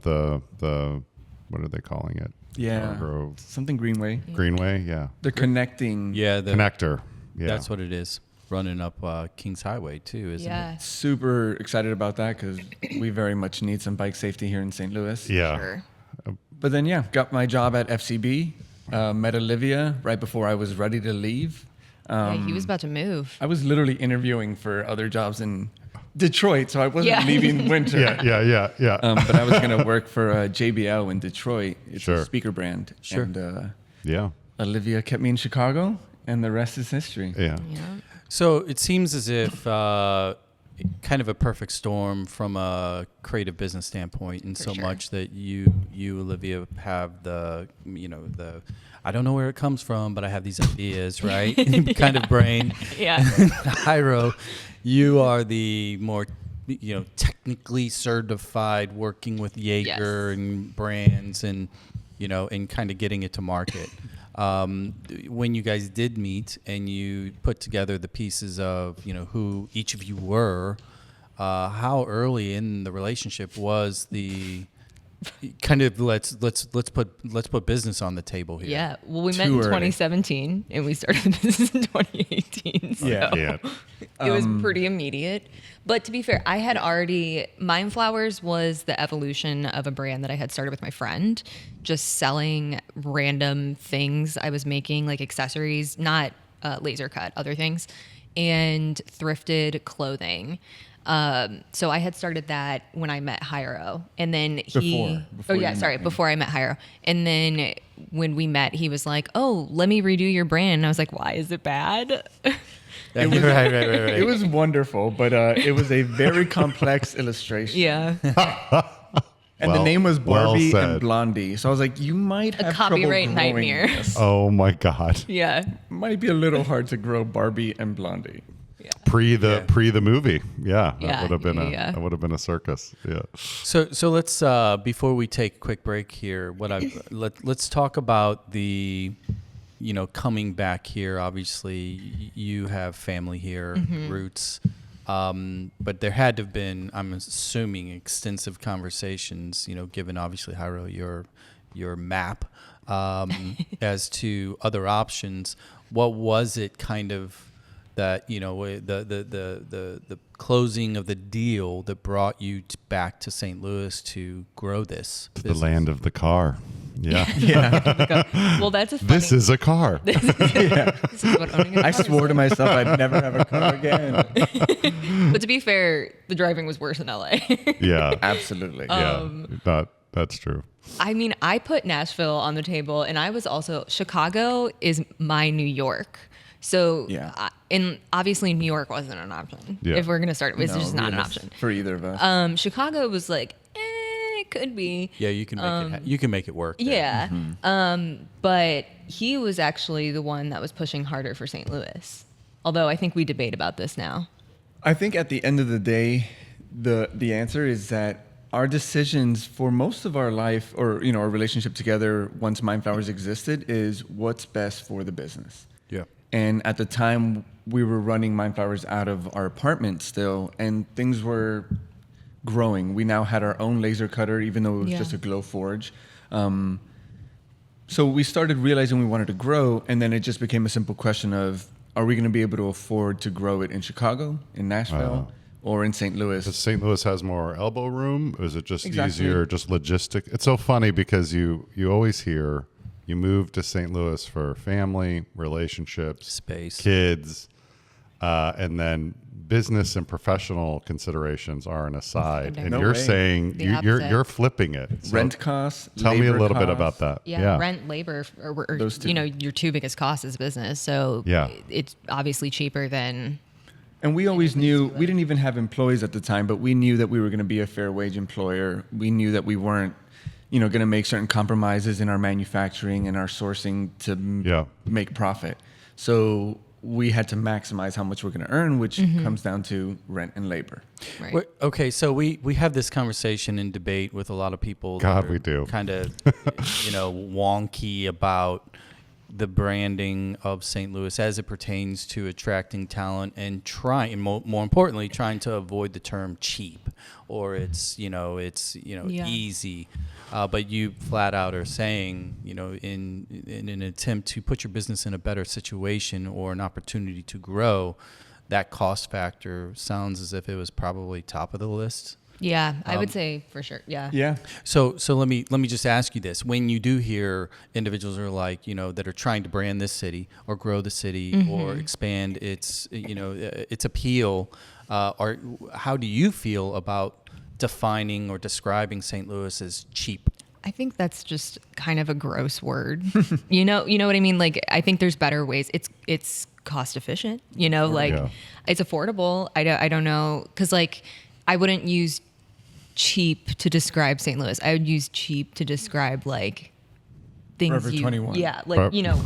[SPEAKER 2] the what are they calling it?
[SPEAKER 4] Yeah.
[SPEAKER 2] Tower Grove
[SPEAKER 4] Something Greenway.
[SPEAKER 2] Greenway. Yeah.
[SPEAKER 4] They're connecting.
[SPEAKER 1] Yeah,
[SPEAKER 2] Connector. Yeah.
[SPEAKER 1] that's what it is. Running up Kings Highway too, isn't
[SPEAKER 3] Yeah.
[SPEAKER 4] Super excited about that because we very much need some bike safety here in St. Louis.
[SPEAKER 2] Yeah.
[SPEAKER 3] Sure.
[SPEAKER 4] But then, got my job at FCB. Met Olivia right before I was ready to leave.
[SPEAKER 3] Yeah, he was about to move.
[SPEAKER 4] I was literally interviewing for other jobs in Detroit, so I wasn't
[SPEAKER 3] Yeah.
[SPEAKER 4] leaving winter.
[SPEAKER 2] Yeah.
[SPEAKER 4] But I was going to work for JBL in Detroit. It's
[SPEAKER 2] Sure.
[SPEAKER 4] a speaker brand.
[SPEAKER 1] Sure.
[SPEAKER 4] And
[SPEAKER 2] Yeah.
[SPEAKER 4] Olivia kept me in Chicago, and the rest is history.
[SPEAKER 2] Yeah.
[SPEAKER 3] Yeah.
[SPEAKER 1] So it seems as if kind of a perfect storm from a creative business standpoint, and
[SPEAKER 3] For
[SPEAKER 1] so
[SPEAKER 3] sure.
[SPEAKER 1] much that you Olivia have the I don't know where it comes from, but I have these ideas, right? kind of brain.
[SPEAKER 3] Yeah.
[SPEAKER 1] Jairo, you are the more technically certified, working with Jaeger
[SPEAKER 3] Yes.
[SPEAKER 1] and brands, and and kind of getting it to market. When you guys did meet and you put together the pieces of who each of you were, how early in the relationship was the kind of let's put business on the table here?
[SPEAKER 3] Yeah. Well, we met
[SPEAKER 4] Too
[SPEAKER 3] in
[SPEAKER 4] early.
[SPEAKER 3] 2017 and we started the business in 2018. So
[SPEAKER 2] Yeah.
[SPEAKER 3] it was pretty immediate. But to be fair, I had already, Mind Flowers was the evolution of a brand that I had started with my friend, just selling random things I was making, like accessories, not laser cut, other things, and thrifted clothing. So I had started that when I met Jairo, and then
[SPEAKER 4] Before you met him.
[SPEAKER 3] before I met Jairo. And then when we met, he was like, "Oh, let me redo your brand." And I was like, "Why is it bad?"
[SPEAKER 1] Right.
[SPEAKER 4] It was wonderful, but it was a very complex illustration.
[SPEAKER 3] Yeah.
[SPEAKER 4] And the name was
[SPEAKER 2] well
[SPEAKER 4] Barbie
[SPEAKER 2] said.
[SPEAKER 4] and Blondie. So I was like, you might have
[SPEAKER 3] copyright
[SPEAKER 4] trouble growing
[SPEAKER 3] nightmare.
[SPEAKER 4] this.
[SPEAKER 2] Oh my God.
[SPEAKER 3] Yeah.
[SPEAKER 4] Might be a little hard to grow Barbie and Blondie.
[SPEAKER 2] Pre the movie. Yeah.
[SPEAKER 3] Yeah,
[SPEAKER 2] That would have been
[SPEAKER 3] yeah.
[SPEAKER 2] that would have been a circus. Yeah.
[SPEAKER 1] So let's before we take a quick break here, let's talk about the, coming back here. Obviously, you have family here, roots, but there had to have been, I'm assuming, extensive conversations. Given obviously Jairo your map as to other options. What was it kind of that the closing of the deal that brought you back to St. Louis to grow this
[SPEAKER 2] The land of the car. Yeah.
[SPEAKER 3] Well, that's a funny.
[SPEAKER 2] This is a car.
[SPEAKER 3] This is what owning a
[SPEAKER 4] I
[SPEAKER 3] car is
[SPEAKER 4] swore to
[SPEAKER 3] like.
[SPEAKER 4] myself I'd never have a car again.
[SPEAKER 3] But to be fair, the driving was worse in LA.
[SPEAKER 2] Yeah.
[SPEAKER 4] Absolutely.
[SPEAKER 2] That's true.
[SPEAKER 3] I mean, I put Nashville on the table, and I was also Chicago is my New York. So,
[SPEAKER 4] Yeah.
[SPEAKER 3] and obviously New York wasn't an option.
[SPEAKER 2] Yeah.
[SPEAKER 3] If we're gonna start, it's
[SPEAKER 4] No,
[SPEAKER 3] just not an
[SPEAKER 4] really,
[SPEAKER 3] option.
[SPEAKER 4] for either of us.
[SPEAKER 3] Chicago was like, it could be.
[SPEAKER 1] Yeah, you can make you can make it work. there.
[SPEAKER 3] Yeah. But he was actually the one that was pushing harder for St. Louis. Although I think we debate about this now.
[SPEAKER 4] I think at the end of the day, the answer is that our decisions for most of our life, or our relationship together, once Mindflowers existed, is what's best for the business.
[SPEAKER 1] Yeah.
[SPEAKER 4] And at the time, we were running Mindflowers out of our apartment still, and things were growing. We now had our own laser cutter, even though it was
[SPEAKER 3] Yeah.
[SPEAKER 4] just a glow forge. So we started realizing we wanted to grow, and then it just became a simple question of, are we going to be able to afford to grow it in Chicago, in Nashville, or in St. Louis?
[SPEAKER 2] Does St. Louis has more elbow room? Is it just
[SPEAKER 4] Exactly.
[SPEAKER 2] easier, just logistic? It's so funny because you always hear you move to St. Louis for family, relationships,
[SPEAKER 1] Space.
[SPEAKER 2] kids, and then business and professional considerations are an aside. And
[SPEAKER 4] No
[SPEAKER 2] you're
[SPEAKER 4] way.
[SPEAKER 2] saying
[SPEAKER 3] The
[SPEAKER 2] you're
[SPEAKER 3] opposite.
[SPEAKER 2] flipping it. So
[SPEAKER 4] Rent costs.
[SPEAKER 2] Tell me a
[SPEAKER 4] labor
[SPEAKER 2] little bit
[SPEAKER 4] costs.
[SPEAKER 2] about that.
[SPEAKER 3] Yeah, rent, labor, or
[SPEAKER 4] Those two.
[SPEAKER 3] your two biggest costs as a business. So
[SPEAKER 2] Yeah.
[SPEAKER 3] it's obviously cheaper than.
[SPEAKER 4] And we always knew, we didn't even have employees at the time, but we knew that we were going to be a fair wage employer. We knew that we weren't, going to make certain compromises in our manufacturing and our sourcing to make profit. So we had to maximize how much we're going to earn, which comes down to rent and labor.
[SPEAKER 3] Right.
[SPEAKER 1] Okay, so we have this conversation and debate with a lot of people.
[SPEAKER 2] God, we do.
[SPEAKER 1] Kind of, wonky about the branding of St. Louis as it pertains to attracting talent and more importantly, trying to avoid the term cheap or it's easy. But you flat out are saying, in an attempt to put your business in a better situation or an opportunity to grow, that cost factor sounds as if it was probably top of the list.
[SPEAKER 3] Yeah, I would say for sure. Yeah.
[SPEAKER 4] Yeah.
[SPEAKER 1] So let me just ask you this: when you do hear individuals are like, that are trying to brand this city or grow the city or expand its appeal, or how do you feel about defining or describing St. Louis as cheap?
[SPEAKER 3] I think that's just kind of a gross word. you know what I mean? Like, I think there's better ways. It's cost efficient, it's affordable. I don't know. 'Cause I wouldn't use cheap to describe St. Louis. I would use cheap to describe things
[SPEAKER 4] Forever 21.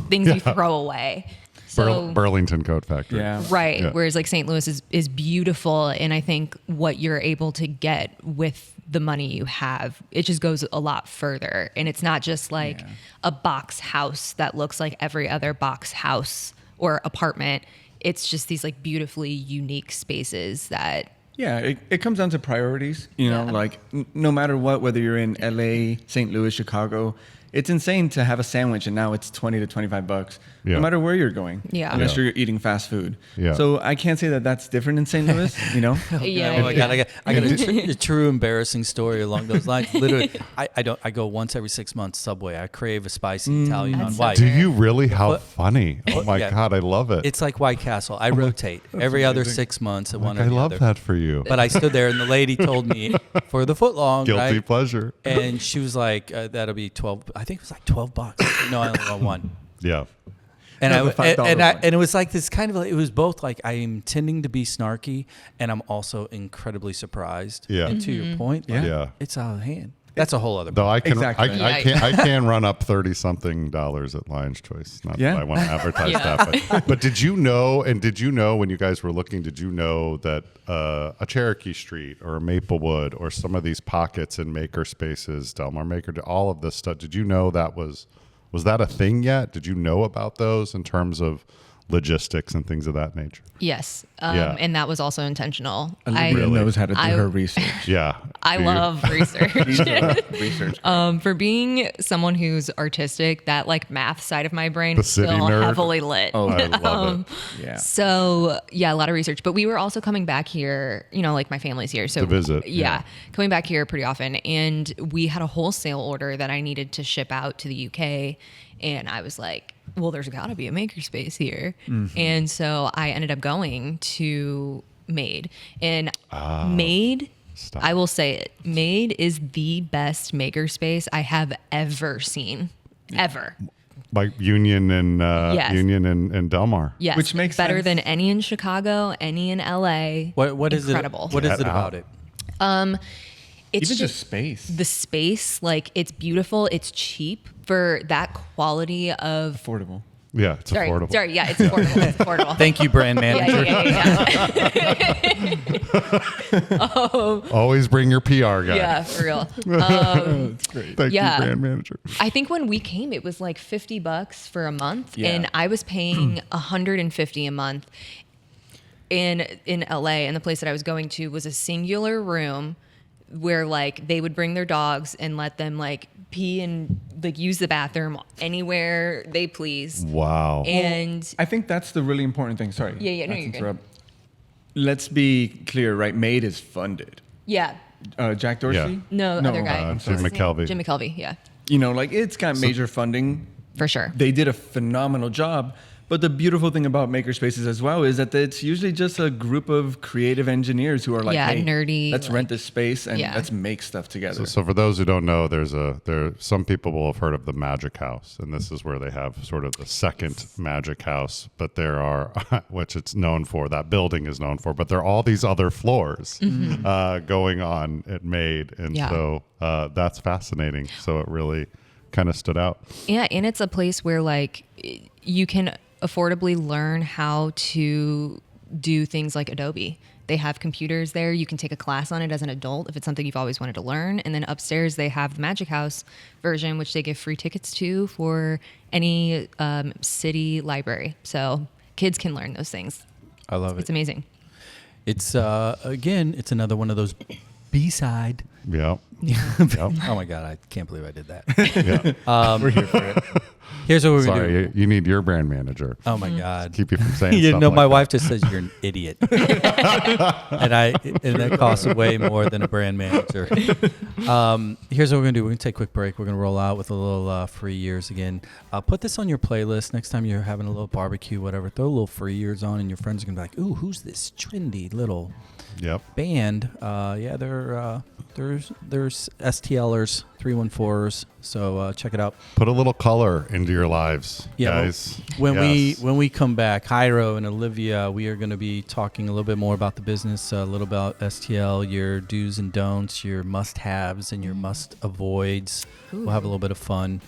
[SPEAKER 3] things you throw away. So
[SPEAKER 2] Burlington Coat Factory.
[SPEAKER 4] Yeah.
[SPEAKER 3] right.
[SPEAKER 2] Yeah.
[SPEAKER 3] Whereas St. Louis is beautiful, and I think what you're able to get with the money you have, it just goes a lot further. And it's not just a box house that looks like every other box house or apartment. It's just these beautifully unique spaces that.
[SPEAKER 4] Yeah, it comes down to priorities. No matter what, whether you're in LA, St. Louis, Chicago, it's insane to have a sandwich and now it's $20 to $25.
[SPEAKER 2] Yeah.
[SPEAKER 4] No matter where you're going.
[SPEAKER 3] Yeah.
[SPEAKER 4] Unless you're eating fast food.
[SPEAKER 2] Yeah.
[SPEAKER 4] So I can't say that that's different in St. Louis,
[SPEAKER 3] Yeah.
[SPEAKER 1] Oh my God, I got a true embarrassing story along those lines. Literally, I go once every 6 months Subway. I crave a spicy Italian on
[SPEAKER 3] That's
[SPEAKER 1] white.
[SPEAKER 2] Do you really? How
[SPEAKER 1] What?
[SPEAKER 2] funny. Oh my
[SPEAKER 1] Yeah.
[SPEAKER 2] God, I love it.
[SPEAKER 1] It's like White Castle. I rotate every other 6 months at one or
[SPEAKER 2] I
[SPEAKER 1] the
[SPEAKER 2] love
[SPEAKER 1] other.
[SPEAKER 2] that for you.
[SPEAKER 1] But I stood there and the lady told me for the foot long,
[SPEAKER 2] Guilty
[SPEAKER 1] right?
[SPEAKER 2] pleasure.
[SPEAKER 1] And she was like, "That'll be 12." I think it was like $12. No, I only want one.
[SPEAKER 2] Yeah.
[SPEAKER 1] And
[SPEAKER 4] No, the $5 one.
[SPEAKER 1] and it was like this kind of it was both like I am tending to be snarky and I'm also incredibly surprised.
[SPEAKER 2] Yeah.
[SPEAKER 1] And to your point,
[SPEAKER 2] Yeah.
[SPEAKER 1] it's out of hand. That's a whole other.
[SPEAKER 2] Though I can,
[SPEAKER 4] Exactly.
[SPEAKER 2] I can run up $30-something at Lion's Choice. Not that I want to advertise that, but did you know? And did you know when you guys were looking? Did you know that a Cherokee Street or a Maplewood or some of these pockets in maker spaces, Del Mar Maker, all of this stuff? Did you know that was that a thing yet? Did you know about those in terms of logistics and things of that nature?
[SPEAKER 3] Yes. And that was also intentional.
[SPEAKER 4] Olivia knows how to do her research.
[SPEAKER 2] Yeah.
[SPEAKER 3] I love research.
[SPEAKER 4] Research.
[SPEAKER 3] For being someone who's artistic, that like math side of my brain
[SPEAKER 2] The
[SPEAKER 3] is still
[SPEAKER 2] city nerd.
[SPEAKER 3] heavily lit.
[SPEAKER 2] Oh, I love it.
[SPEAKER 4] Yeah.
[SPEAKER 3] So yeah, a lot of research. But we were also coming back here, like my family's here. So
[SPEAKER 2] To visit,
[SPEAKER 3] Yeah. Coming back here pretty often. And we had a wholesale order that I needed to ship out to the UK. And I was like, well, there's got to be a makerspace here. Mm-hmm. And so I ended up going to Made. And Made, I will say it, Made is the best makerspace I have ever seen. Ever.
[SPEAKER 2] Like Union and Union and Del Mar.
[SPEAKER 3] Yes.
[SPEAKER 4] Which makes
[SPEAKER 3] better
[SPEAKER 4] sense.
[SPEAKER 3] than any in Chicago, any in LA.
[SPEAKER 1] What is
[SPEAKER 3] Incredible.
[SPEAKER 1] it? What is it about it?
[SPEAKER 3] It's
[SPEAKER 4] Even just space.
[SPEAKER 3] The space, like it's beautiful, it's cheap for that quality of
[SPEAKER 4] Affordable.
[SPEAKER 2] Yeah, it's affordable.
[SPEAKER 3] Sorry, yeah, it's affordable. It's affordable.
[SPEAKER 1] Thank you, brand manager.
[SPEAKER 2] Always bring your PR guy.
[SPEAKER 3] Yeah, for real.
[SPEAKER 2] That's great. Thank you, brand manager.
[SPEAKER 3] I think when we came, it was like $50 for a month,
[SPEAKER 4] Yeah.
[SPEAKER 3] and I was paying $150 a month in LA. And the place that I was going to was a singular room where like they would bring their dogs and let them like pee and like use the bathroom anywhere they please.
[SPEAKER 2] Wow.
[SPEAKER 3] And
[SPEAKER 4] I think that's the really important thing. Sorry.
[SPEAKER 3] Yeah, no,
[SPEAKER 4] not to
[SPEAKER 3] you're good.
[SPEAKER 4] interrupt. Let's be clear, right? Made is funded.
[SPEAKER 3] yeah,
[SPEAKER 4] Jack Dorsey?
[SPEAKER 2] Yeah.
[SPEAKER 3] no, other guy.
[SPEAKER 2] Jim McKelvey.
[SPEAKER 3] Jim McKelvey, yeah,
[SPEAKER 4] Like it's got major funding.
[SPEAKER 3] for sure.
[SPEAKER 4] They did a phenomenal job. But the beautiful thing about makerspaces as well is that it's usually just a group of creative engineers who are like,
[SPEAKER 3] Yeah,
[SPEAKER 4] hey,
[SPEAKER 3] nerdy,
[SPEAKER 4] let's rent this space and
[SPEAKER 3] Yeah.
[SPEAKER 4] let's make stuff together.
[SPEAKER 2] So for those who don't know, some people will have heard of the Magic House, and this is where they have sort of the second Magic House, but there are, which it's known for, that building is known for, but there are all these other floors going on at Made, and
[SPEAKER 3] Yeah.
[SPEAKER 2] so that's fascinating. So it really kind of stood out.
[SPEAKER 3] Yeah, and it's a place where like you can affordably learn how to do things like Adobe. They have computers there. You can take a class on it as an adult if it's something you've always wanted to learn. And then upstairs they have the Magic House version, which they give free tickets to for any city library. So kids can learn those things.
[SPEAKER 1] I love
[SPEAKER 3] It's
[SPEAKER 1] it.
[SPEAKER 3] amazing.
[SPEAKER 1] It's again, it's another one of those B-side.
[SPEAKER 2] Yep.
[SPEAKER 1] Oh my God, I can't believe I did that.
[SPEAKER 2] Yeah.
[SPEAKER 4] We're here for it.
[SPEAKER 1] Here's what we're gonna
[SPEAKER 2] Sorry,
[SPEAKER 1] do.
[SPEAKER 2] you need your brand manager.
[SPEAKER 1] Oh my God.
[SPEAKER 2] Keep you from saying
[SPEAKER 1] You
[SPEAKER 2] stuff
[SPEAKER 1] know,
[SPEAKER 2] like
[SPEAKER 1] my
[SPEAKER 2] that.
[SPEAKER 1] wife just says you're an idiot, and that costs way more than a brand manager. Here's what we're gonna do. We're gonna take a quick break. We're gonna roll out with a little free years again. Put this on your playlist next time you're having a little barbecue, whatever. Throw a little free years on, and your friends are gonna be like, "Ooh, who's this trendy little band?" There's STLers, 314ers. So check it out.
[SPEAKER 2] Put a little color into your lives, guys.
[SPEAKER 1] When
[SPEAKER 2] Yes.
[SPEAKER 1] we come back, Jairo and Olivia, we are going to be talking a little bit more about the business, a little about STL, your do's and don'ts, your must-haves and your must-avoids. We'll have a little bit of fun.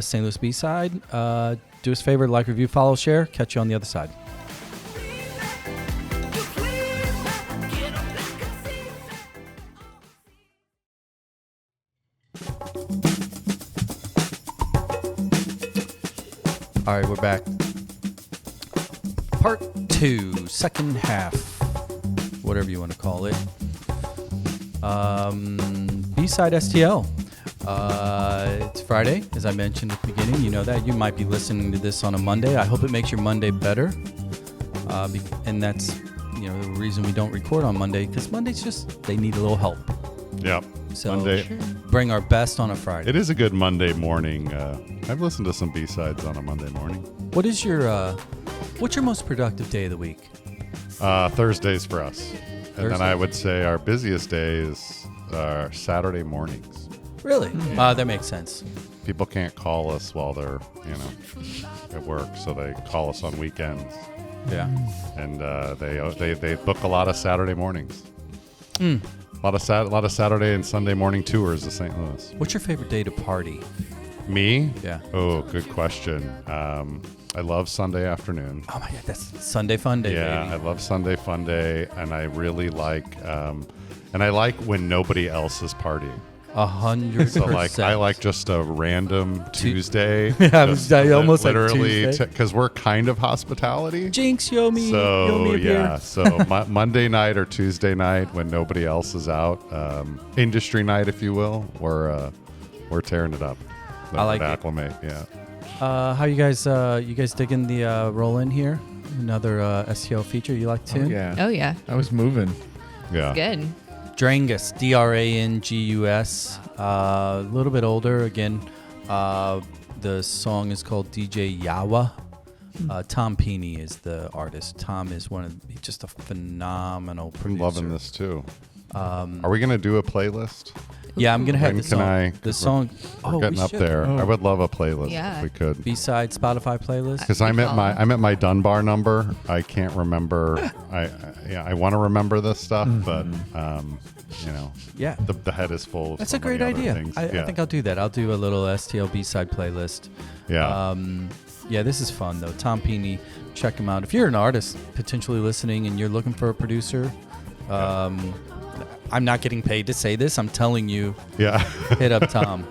[SPEAKER 1] St. Louis B-side, do us a favor, like, review, follow, share. Catch you on the other side. All right, we're back. Part 2, second half, whatever you want to call it. B-side STL. It's Friday, as I mentioned at the beginning. You know that. You might be listening to this on a Monday. I hope it makes your Monday better. And that's, the reason we don't record on Monday, because Mondays just, they need a little help.
[SPEAKER 2] Yep.
[SPEAKER 1] So
[SPEAKER 2] Monday.
[SPEAKER 1] Bring our best on a Friday.
[SPEAKER 2] It is a good Monday morning. I've listened to some B-sides on a Monday morning.
[SPEAKER 1] What's your most productive day of the week?
[SPEAKER 2] Thursdays for us. And then I
[SPEAKER 1] Thursdays.
[SPEAKER 2] would say our busiest day is Saturday mornings.
[SPEAKER 1] Really? That makes sense.
[SPEAKER 2] People can't call us while they're, at work, so they call us on weekends.
[SPEAKER 1] Yeah.
[SPEAKER 2] And they book a lot of Saturday mornings. A lot of Saturday and Sunday morning tours of St. Louis.
[SPEAKER 1] What's your favorite day to party?
[SPEAKER 2] Me?
[SPEAKER 1] Yeah.
[SPEAKER 2] Oh, good question. I love Sunday afternoon.
[SPEAKER 1] Oh my God, that's Sunday fun day,
[SPEAKER 2] Yeah,
[SPEAKER 1] baby.
[SPEAKER 2] I love Sunday fun day, and I really like, when nobody else is partying.
[SPEAKER 1] 100%.
[SPEAKER 2] So I like just a random Tuesday.
[SPEAKER 1] I almost said
[SPEAKER 2] literally
[SPEAKER 1] Tuesday.
[SPEAKER 2] because we're kind of hospitality.
[SPEAKER 1] Jinx, yo me
[SPEAKER 2] So
[SPEAKER 1] a beer.
[SPEAKER 2] yeah, so Monday night or Tuesday night when nobody else is out, industry night, if you will, we're tearing it up.
[SPEAKER 1] I like
[SPEAKER 2] at
[SPEAKER 1] it.
[SPEAKER 2] Acclimate, yeah.
[SPEAKER 1] How you guys digging the roll in here? Another STL feature you like too?
[SPEAKER 3] Oh yeah,
[SPEAKER 4] I was moving.
[SPEAKER 2] Yeah.
[SPEAKER 3] good.
[SPEAKER 1] Drangus, Drangus. A little bit older again. The song is called DJ Yawa. Tom Peeney is the artist. Tom is he's just a phenomenal
[SPEAKER 2] I'm
[SPEAKER 1] producer.
[SPEAKER 2] loving this too. Are we gonna do a playlist?
[SPEAKER 1] Yeah, I'm gonna have
[SPEAKER 2] When
[SPEAKER 1] the
[SPEAKER 2] can
[SPEAKER 1] song.
[SPEAKER 2] I-
[SPEAKER 1] The song.
[SPEAKER 2] We're getting
[SPEAKER 1] we
[SPEAKER 2] up
[SPEAKER 1] should.
[SPEAKER 2] there. I would love a playlist
[SPEAKER 3] Yeah.
[SPEAKER 2] if we could.
[SPEAKER 1] B-side Spotify playlist.
[SPEAKER 2] Because I'm at my Dunbar number. I can't remember. I want to remember this stuff, but
[SPEAKER 1] Yeah.
[SPEAKER 2] the head is full of.
[SPEAKER 1] That's
[SPEAKER 2] so
[SPEAKER 1] a great
[SPEAKER 2] many other
[SPEAKER 1] idea.
[SPEAKER 2] things.
[SPEAKER 1] I think I'll do that. I'll do a little STL B-side playlist.
[SPEAKER 2] Yeah.
[SPEAKER 1] Yeah, this is fun though. Tom Peeney, check him out. If you're an artist potentially listening and you're looking for a producer, I'm not getting paid to say this. I'm telling you,
[SPEAKER 2] Yeah.
[SPEAKER 1] hit up Tom.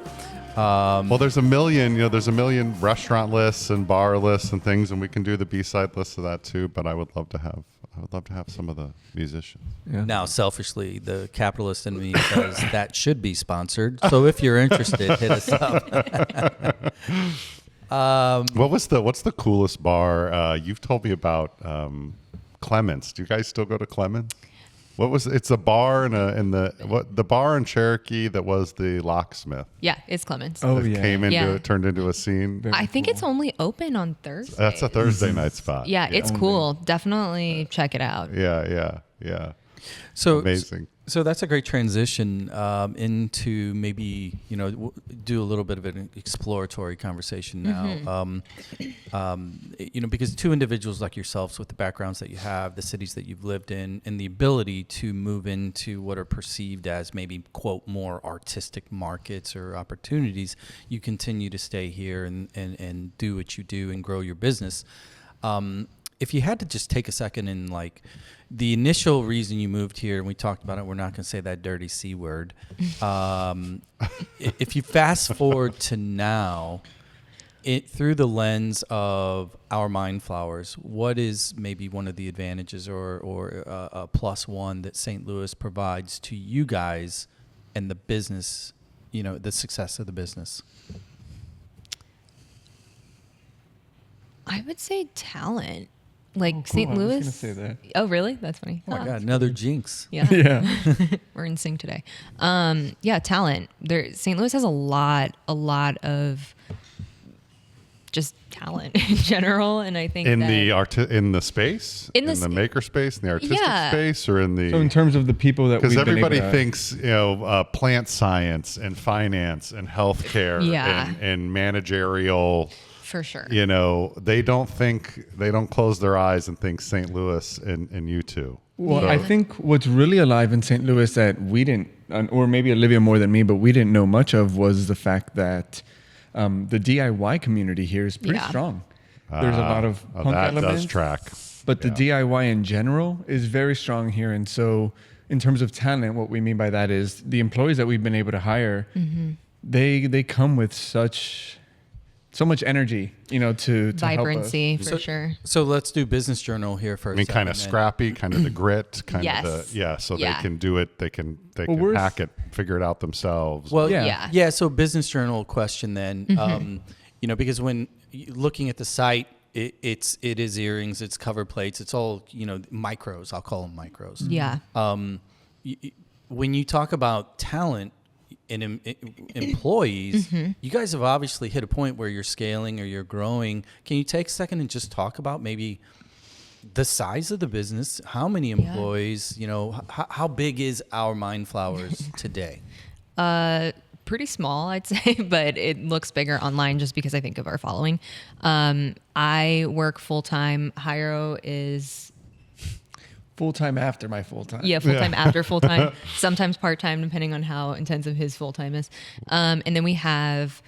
[SPEAKER 2] Well, there's a million restaurant lists and bar lists and things, and we can do the B-side list of that too. But I would love to have some of the musicians.
[SPEAKER 4] Yeah.
[SPEAKER 1] Now, selfishly, the capitalist in me says that should be sponsored. So if you're interested, hit us up.
[SPEAKER 2] What's the coolest bar? You've told me about Clements. Do you guys still go to Clements? It's a bar the bar in Cherokee that was the locksmith.
[SPEAKER 3] Yeah, it's Clements.
[SPEAKER 4] Oh
[SPEAKER 2] That
[SPEAKER 4] yeah.
[SPEAKER 2] came into
[SPEAKER 3] Yeah.
[SPEAKER 2] it, turned into a scene.
[SPEAKER 3] I think it's only open on Thursday.
[SPEAKER 2] That's a Thursday night spot.
[SPEAKER 3] Yeah, it's cool. Definitely check it out.
[SPEAKER 2] Yeah.
[SPEAKER 1] So
[SPEAKER 2] Amazing.
[SPEAKER 1] So that's a great transition into maybe do a little bit of an exploratory conversation now. Because two individuals like yourselves with the backgrounds that you have, the cities that you've lived in, and the ability to move into what are perceived as maybe quote more artistic markets or opportunities, you continue to stay here and do what you do and grow your business. If you had to just take a second and the initial reason you moved here, and we talked about it, we're not going to say that dirty C word. If you fast forward to now, through the lens of our Mind Flowers, what is maybe one of the advantages or a plus one that St. Louis provides to you guys and the business, the success of the business?
[SPEAKER 3] I would say talent.
[SPEAKER 4] Cool.
[SPEAKER 3] St.
[SPEAKER 4] I was
[SPEAKER 3] Louis.
[SPEAKER 4] gonna say that.
[SPEAKER 3] Oh, really? That's funny.
[SPEAKER 1] Oh my God, another jinx.
[SPEAKER 3] Yeah.
[SPEAKER 4] Yeah.
[SPEAKER 3] We're in sync today. Talent. St. Louis has a lot of just talent in general, and I think
[SPEAKER 2] In
[SPEAKER 3] that
[SPEAKER 2] the space, in the maker space, in the artistic space, or in the.
[SPEAKER 4] So in terms of the people that
[SPEAKER 2] Because
[SPEAKER 4] we've been
[SPEAKER 2] everybody
[SPEAKER 4] able to-
[SPEAKER 2] thinks, plant science and finance and healthcare
[SPEAKER 3] Yeah.
[SPEAKER 2] and managerial.
[SPEAKER 3] for sure.
[SPEAKER 2] They don't close their eyes and think St. Louis and you two.
[SPEAKER 4] Well,
[SPEAKER 3] Yeah.
[SPEAKER 4] I think what's really alive in St. Louis that we didn't, or maybe Olivia more than me, but we didn't know much of was the fact that the DIY community here is pretty strong. There's a lot of punk
[SPEAKER 2] that
[SPEAKER 4] elements,
[SPEAKER 2] does track.
[SPEAKER 4] but the DIY in general is very strong here. And so, in terms of talent, what we mean by that is the employees that we've been able to hire, they come with so much energy, to
[SPEAKER 3] Vibrancy
[SPEAKER 4] help us.
[SPEAKER 3] for sure.
[SPEAKER 1] So let's do Business Journal here first.
[SPEAKER 2] I mean, kind of scrappy, kind of the grit, kind
[SPEAKER 3] Yes.
[SPEAKER 2] of they
[SPEAKER 3] Yeah.
[SPEAKER 2] can do it. They can
[SPEAKER 4] we're-
[SPEAKER 2] hack it, figure it out themselves.
[SPEAKER 1] Well,
[SPEAKER 4] Yeah.
[SPEAKER 1] yeah. So Business Journal question then, because when looking at the site, it is earrings, it's cover plates, it's all micros. I'll call them micros.
[SPEAKER 3] Yeah.
[SPEAKER 1] When you talk about talent and employees, you guys have obviously hit a point where you're scaling or you're growing. Can you take a second and just talk about maybe the size of the business? How many employees? How big is our Mind Flowers today?
[SPEAKER 3] Pretty small, I'd say, but it looks bigger online just because I think of our following. I work full time. Jairo is
[SPEAKER 4] Full-time after my full-time.
[SPEAKER 3] Yeah, full-time after full-time, sometimes part-time, depending on how intensive his full-time is. And then we have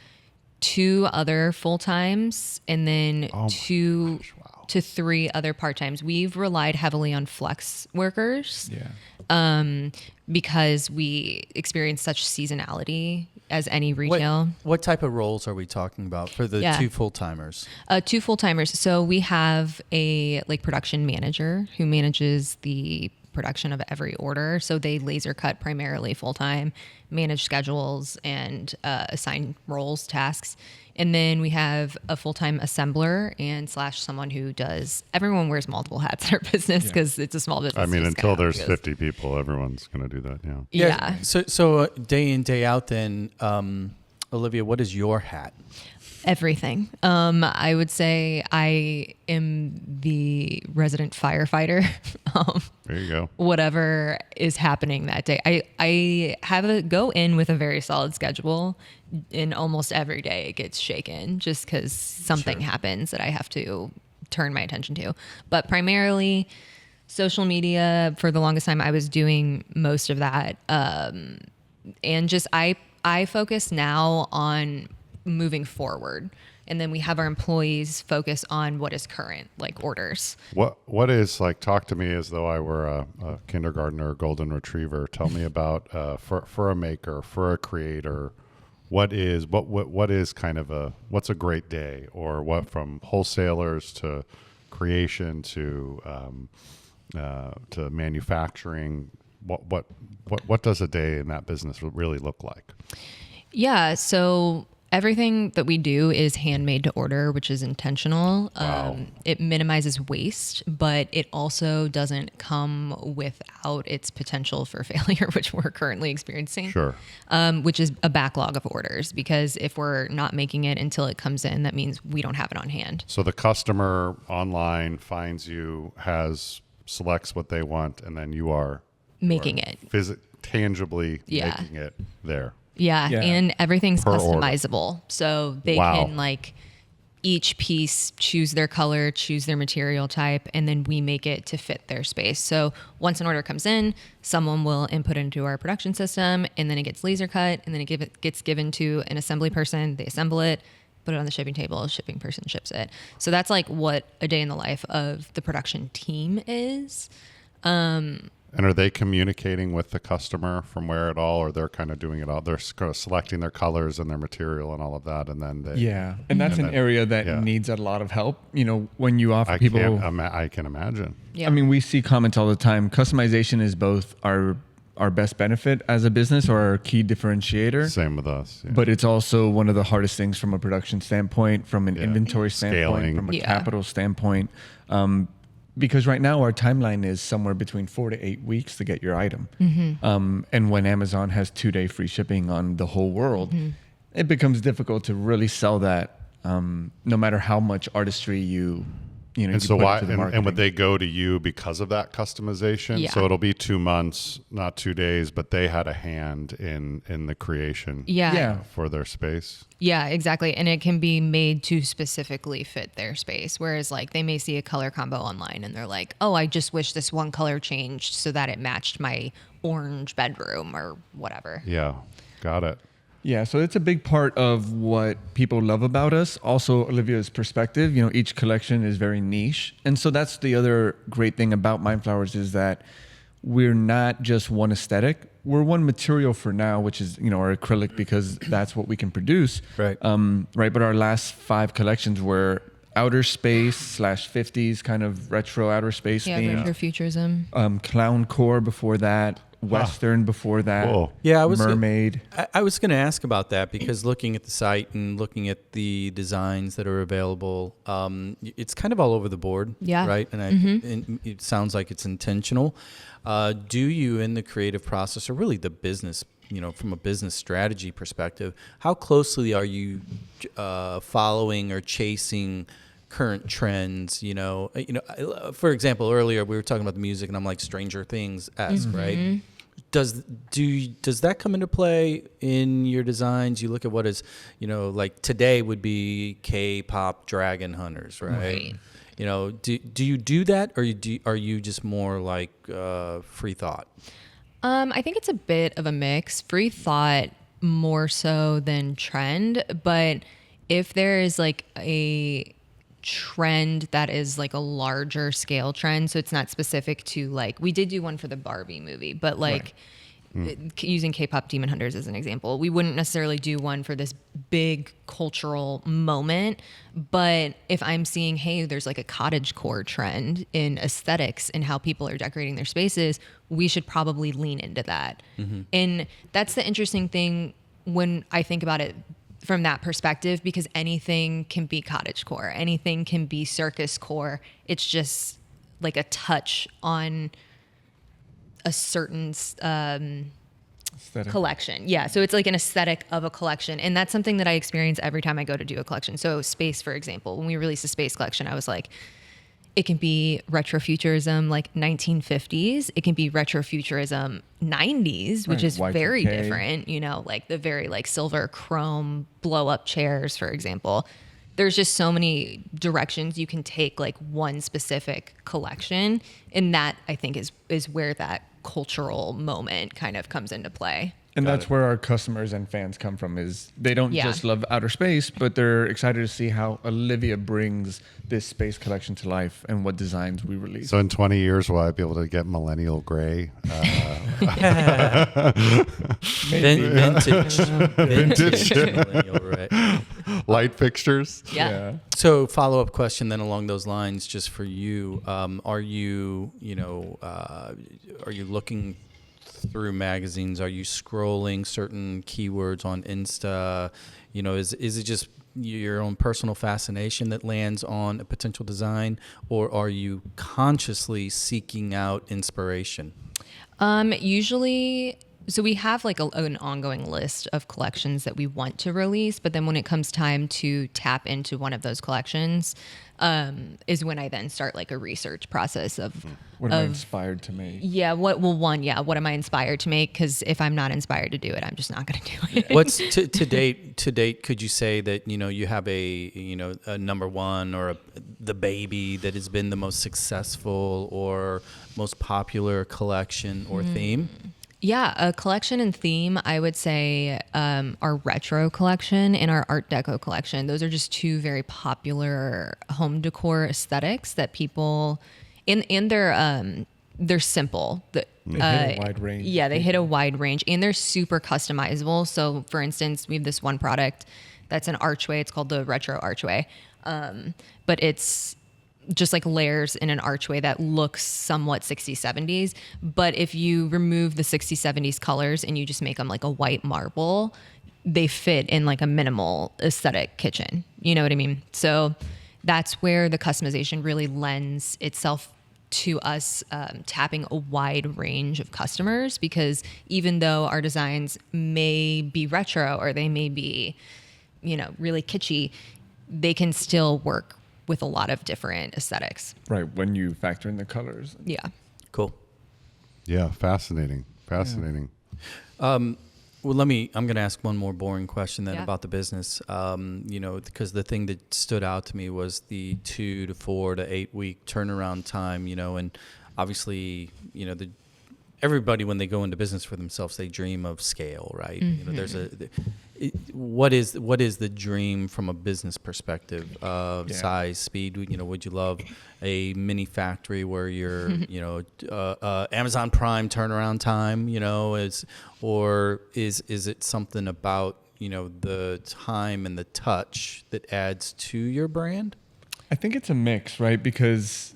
[SPEAKER 3] 2 other full-times and then 2 to 3 other part-times. We've relied heavily on flex workers because we experience such seasonality as any retail.
[SPEAKER 1] What type of roles are we talking about for the 2 full-timers?
[SPEAKER 3] 2 full-timers. So we have a production manager who manages the production of every order. So they laser cut primarily full-time, manage schedules, and assign roles, tasks. And then we have a full-time assembler and / someone who does, everyone wears multiple hats in our business because it's a small business.
[SPEAKER 2] I mean, until there's 50 people, everyone's going to do that.
[SPEAKER 3] Yeah.
[SPEAKER 1] So day in, day out then, Olivia, what is your hat?
[SPEAKER 3] Everything. I would say I am the resident firefighter.
[SPEAKER 2] There you go.
[SPEAKER 3] Whatever is happening that day. I go in with a very solid schedule, and almost every day it gets shaken just because something happens that I have to turn my attention to. But primarily social media, for the longest time, I was doing most of that. And just I focus now on moving forward, and then we have our employees focus on what is current, like orders.
[SPEAKER 2] What is, like, talk to me as though I were a kindergartner or golden retriever. Tell me about for a maker, for a creator, what is kind of what's a great day, or what, from wholesalers to creation to manufacturing, what does a day in that business really look like?
[SPEAKER 3] Yeah, so everything that we do is handmade to order, which is intentional.
[SPEAKER 2] Wow.
[SPEAKER 3] It minimizes waste, but it also doesn't come without its potential for failure, which we're currently experiencing.
[SPEAKER 2] Sure.
[SPEAKER 3] Which is a backlog of orders, because if we're not making it until it comes in, that means we don't have it on hand.
[SPEAKER 2] So the customer online finds you, selects what they want, and then you are
[SPEAKER 3] Making it.
[SPEAKER 2] Tangibly
[SPEAKER 3] Yeah.
[SPEAKER 2] making it there.
[SPEAKER 3] Yeah, and everything's
[SPEAKER 2] Per order.
[SPEAKER 3] customizable. So they can, like, each piece choose their color, choose their material type, and then we make it to fit their space. So once an order comes in, someone will input into our production system, and then it gets laser cut, and then it gets given to an assembly person. They assemble it, put it on the shipping table, a shipping person ships it. So that's like what a day in the life of the production team is.
[SPEAKER 2] And are they communicating with the customer from where at all, or they're kind of doing it all? They're selecting their colors and their material and all of that, and then they...
[SPEAKER 4] And that's an area that needs a lot of help. You know, when you offer people...
[SPEAKER 2] I can imagine.
[SPEAKER 3] Yeah.
[SPEAKER 4] I mean, we see comments all the time. Customization is both our best benefit as a business, or our key differentiator.
[SPEAKER 2] Same with us. Yeah.
[SPEAKER 4] But it's also one of the hardest things from a production standpoint, from an inventory standpoint,
[SPEAKER 2] Scaling.
[SPEAKER 4] from a capital standpoint. Because right now our timeline is somewhere between 4 to 8 weeks to get your item. And when Amazon has 2-day free shipping on the whole world, it becomes difficult to really sell that, no matter how much artistry you
[SPEAKER 2] And so why? And would they go to you because of that customization?
[SPEAKER 3] Yeah.
[SPEAKER 2] So it'll be 2 months, not 2 days, but they had a hand in the creation. For their space.
[SPEAKER 3] Yeah, exactly. And it can be made to specifically fit their space. Whereas, like, they may see a color combo online and they're like, oh, I just wish this one color changed so that it matched my orange bedroom or whatever.
[SPEAKER 2] Yeah, got it.
[SPEAKER 4] Yeah, so it's a big part of what people love about us. Also, Olivia's perspective, you know, each collection is very niche. And so that's the other great thing about Mindflowers, is that we're not just one aesthetic. We're one material for now, which is, you know, our acrylic, because that's what we can produce.
[SPEAKER 1] Right.
[SPEAKER 4] But our last 5 collections were outer space / 50s kind of retro outer space theme.
[SPEAKER 3] Retro futurism.
[SPEAKER 4] Clown core before that. Western before that.
[SPEAKER 2] Whoa.
[SPEAKER 1] Yeah,
[SPEAKER 4] Mermaid.
[SPEAKER 1] I was going to ask about that, because looking at the site and looking at the designs that are available, it's kind of all over the board.
[SPEAKER 3] Yeah.
[SPEAKER 1] Right. And it sounds like it's intentional. Do you, in the creative process, or really the business, you know, from a business strategy perspective, how closely are you following or chasing current trends? You know, for example, earlier we were talking about the music, and I'm like Stranger Things-esque, right? Does that come into play in your designs? You look at what is, you know, like today would be K-pop Dragon Hunters, right? Do you do that, or are you just more like free thought?
[SPEAKER 3] I think it's a bit of a mix. Free thought more so than trend, but if there is like a trend that is like a larger scale trend, so it's not specific to like, we did do one for the Barbie movie, but like using K-pop Demon Hunters as an example, we wouldn't necessarily do one for this big cultural moment. But if I'm seeing, hey, there's like a cottagecore trend in aesthetics and how people are decorating their spaces, we should probably lean into that. And that's the interesting thing when I think about it from that perspective, because anything can be cottagecore, anything can be circus core. It's just like a touch on a certain collection. Yeah. So it's like an aesthetic of a collection. And that's something that I experience every time I go to do a collection. So space, for example, when we released a space collection, I was like, it can be retrofuturism, like 1950s. It can be retrofuturism 90s, which is very different, like the very like silver chrome blow up chairs, for example. There's just so many directions you can take like one specific collection. And that I think is where that cultural moment kind of comes into play.
[SPEAKER 4] And that's where our customers and fans come from, is they don't just love outer space, but they're excited to see how Olivia brings this space collection to life and what designs we release.
[SPEAKER 2] So in 20 years, will I be able to get millennial gray?
[SPEAKER 1] Vintage. Millennial, right?
[SPEAKER 2] Light fixtures?
[SPEAKER 3] Yeah.
[SPEAKER 1] So follow-up question then along those lines, just for you, are you looking through magazines? Are you scrolling certain keywords on Insta? Is it just your own personal fascination that lands on a potential design, or are you consciously seeking out inspiration?
[SPEAKER 3] Usually, so we have like an ongoing list of collections that we want to release, but then when it comes time to tap into one of those collections, is when I then start like a research process of
[SPEAKER 4] what am I inspired to make?
[SPEAKER 3] Yeah. What am I inspired to make? Because if I'm not inspired to do it, I'm just not going to do it.
[SPEAKER 1] What's to date? Could you say that you have a number one or the baby that has been the most successful or most popular collection or theme?
[SPEAKER 3] Yeah, a collection and theme, I would say our retro collection and our art deco collection. Those are just two very popular home decor aesthetics that people, and they're simple.
[SPEAKER 4] They hit a wide range.
[SPEAKER 3] Yeah, they hit a wide range, and they're super customizable. So for instance, we have this one product that's an archway. It's called the retro archway. But it's just like layers in an archway that looks somewhat 60s, 70s. But if you remove the 60s, 70s colors and you just make them like a white marble, they fit in like a minimal aesthetic kitchen. You know what I mean? So that's where the customization really lends itself to us tapping a wide range of customers, because even though our designs may be retro or they may be, really kitschy, they can still work with a lot of different aesthetics.
[SPEAKER 4] Right, when you factor in the colors.
[SPEAKER 3] Yeah.
[SPEAKER 1] Cool.
[SPEAKER 2] Yeah, fascinating.
[SPEAKER 1] Well, I'm going to ask one more boring question then
[SPEAKER 3] Yeah.
[SPEAKER 1] about the business. Because the thing that stood out to me was the 2 to 4 to 8 week turnaround time, and obviously, everybody, when they go into business for themselves, they dream of scale, right?
[SPEAKER 3] Mm-hmm.
[SPEAKER 1] What is the dream from a business perspective of size, speed? Would you love a mini factory where you're, Amazon Prime turnaround time, or is it something about, the time and the touch that adds to your brand?
[SPEAKER 4] I think it's a mix, right? Because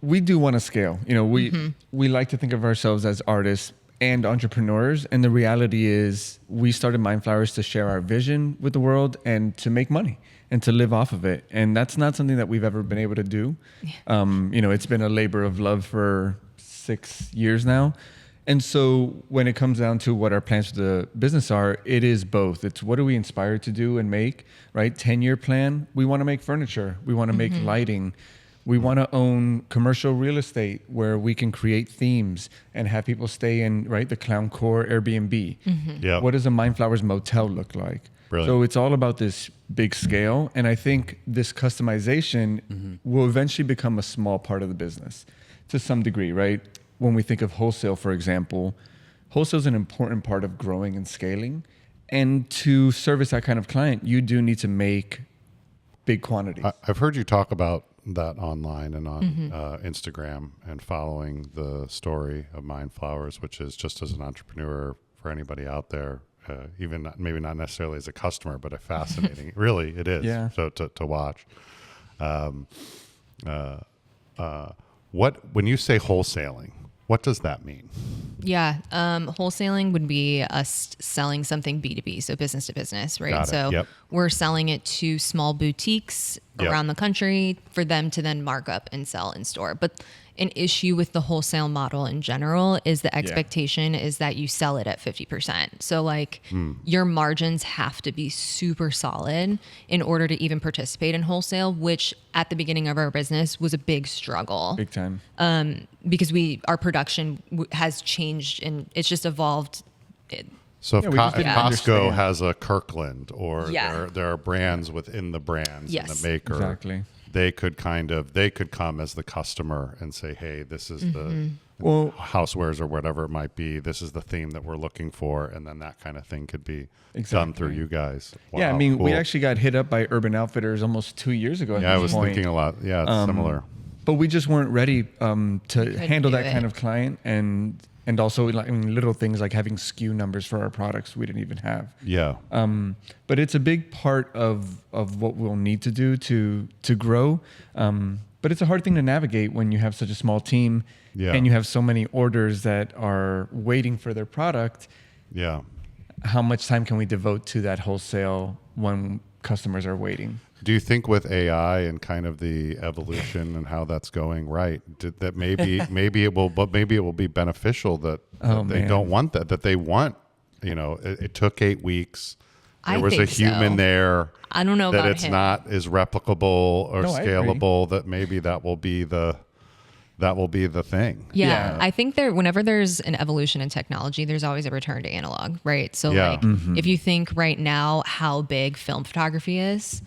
[SPEAKER 4] we do want to scale. We like to think of ourselves as artists and entrepreneurs, and the reality is we started Mindflowers to share our vision with the world and to make money and to live off of it, and that's not something that we've ever been able to do. It's been a labor of love for 6 years now, and so when it comes down to what our plans for the business are, it is both. It's what are we inspired to do and make, right? 10-year plan, we want to make furniture, we want to make lighting. We want to own commercial real estate where we can create themes and have people stay in, right, the Clown Core Airbnb.
[SPEAKER 2] Yeah.
[SPEAKER 4] What does a Mindflowers motel look like?
[SPEAKER 2] Brilliant.
[SPEAKER 4] So it's all about this big scale. And I think this customization will eventually become a small part of the business to some degree, right? When we think of wholesale, for example, wholesale is an important part of growing and scaling. And to service that kind of client, you do need to make big quantities.
[SPEAKER 2] I've heard you talk about that online and on Instagram, and following the story of Mind Flowers, which is just as an entrepreneur, for anybody out there, even maybe not necessarily as a customer, but a fascinating, really it is.
[SPEAKER 4] Yeah.
[SPEAKER 2] So to watch. When you say wholesaling, what does that mean?
[SPEAKER 3] Yeah. Wholesaling would be us selling something B2B, so business to business, right?
[SPEAKER 2] Got it.
[SPEAKER 3] So
[SPEAKER 2] Yep.
[SPEAKER 3] we're selling it to small boutiques
[SPEAKER 2] Yep.
[SPEAKER 3] around the country for them to then mark up and sell in store. But an issue with the wholesale model in general is the expectation is that you sell it at 50%. So like your margins have to be super solid in order to even participate in wholesale, which at the beginning of our business was a big struggle.
[SPEAKER 4] Big time.
[SPEAKER 3] Because our production has changed and it's just evolved.
[SPEAKER 2] So if,
[SPEAKER 4] Yeah, we just
[SPEAKER 2] if
[SPEAKER 4] didn't
[SPEAKER 2] Costco
[SPEAKER 4] understand.
[SPEAKER 2] has a Kirkland, or
[SPEAKER 3] Yeah.
[SPEAKER 2] there are brands within the brands in
[SPEAKER 3] Yes.
[SPEAKER 2] the maker,
[SPEAKER 4] Exactly.
[SPEAKER 2] they could come as the customer and say, hey, this is the
[SPEAKER 4] Well,
[SPEAKER 2] housewares or whatever it might be. This is the theme that we're looking for. And then that kind of thing could be done
[SPEAKER 4] Exactly.
[SPEAKER 2] through you guys.
[SPEAKER 4] yeah, I
[SPEAKER 2] Wow,
[SPEAKER 4] mean, we
[SPEAKER 2] cool.
[SPEAKER 4] actually got hit up by Urban Outfitters almost 2 years ago. At
[SPEAKER 2] Yeah, I
[SPEAKER 4] this
[SPEAKER 2] was
[SPEAKER 4] point.
[SPEAKER 2] thinking a lot. Yeah, it's similar.
[SPEAKER 4] But we just weren't ready to handle
[SPEAKER 3] do
[SPEAKER 4] that
[SPEAKER 3] it.
[SPEAKER 4] kind of client, and also like, I mean, little things like having SKU numbers for our products we didn't even have.
[SPEAKER 2] Yeah.
[SPEAKER 4] But it's a big part of what we'll need to do to grow. But it's a hard thing to navigate when you have such a small team
[SPEAKER 2] Yeah.
[SPEAKER 4] and you have so many orders that are waiting for their product.
[SPEAKER 2] Yeah.
[SPEAKER 4] How much time can we devote to that wholesale when customers are waiting?
[SPEAKER 2] Do you think with AI and kind of the evolution and how that's going, right, that maybe it will be beneficial that
[SPEAKER 4] Oh,
[SPEAKER 2] they
[SPEAKER 4] man.
[SPEAKER 2] don't want that they want, it took 8 weeks. There
[SPEAKER 3] I
[SPEAKER 2] was a
[SPEAKER 3] think
[SPEAKER 2] human
[SPEAKER 3] so.
[SPEAKER 2] there.
[SPEAKER 3] I don't know
[SPEAKER 2] that
[SPEAKER 3] about
[SPEAKER 2] it's
[SPEAKER 3] him.
[SPEAKER 2] not as replicable or
[SPEAKER 4] No, I agree.
[SPEAKER 2] scalable, that maybe that will be the thing.
[SPEAKER 3] Yeah,
[SPEAKER 4] Yeah.
[SPEAKER 3] I think whenever there's an evolution in technology, there's always a return to analog, right? So
[SPEAKER 2] Yeah.
[SPEAKER 3] like if you think right now how big film photography is,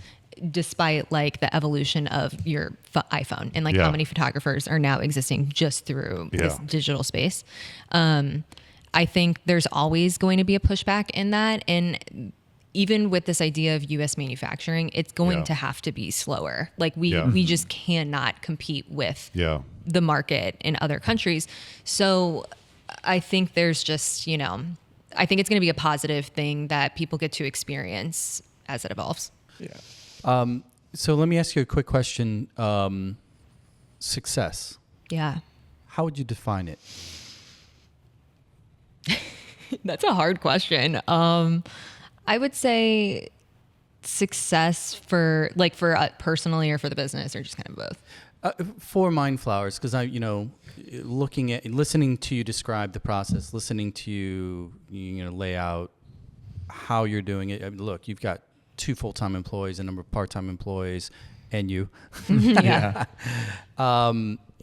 [SPEAKER 3] despite like the evolution of your iPhone and like
[SPEAKER 2] Yeah.
[SPEAKER 3] how many photographers are now existing just through this
[SPEAKER 2] Yeah.
[SPEAKER 3] digital space. I think there's always going to be a pushback in that. And even with this idea of US manufacturing, it's going
[SPEAKER 2] Yeah.
[SPEAKER 3] to have to be slower. Like we
[SPEAKER 2] Yeah.
[SPEAKER 3] we just cannot compete with
[SPEAKER 2] Yeah.
[SPEAKER 3] the market in other countries. So I think there's just, I think it's going to be a positive thing that people get to experience as it evolves.
[SPEAKER 4] Yeah.
[SPEAKER 1] So let me ask you a quick question. Success.
[SPEAKER 3] Yeah.
[SPEAKER 1] How would you define it?
[SPEAKER 3] That's a hard question. I would say success for personally or for the business or just kind of both.
[SPEAKER 1] For Mind Flowers, because listening to you describe the process, listening to you, lay out how you're doing it. I mean, look, you've got 2 full-time employees, a number of part-time employees, and you.
[SPEAKER 3] Yeah.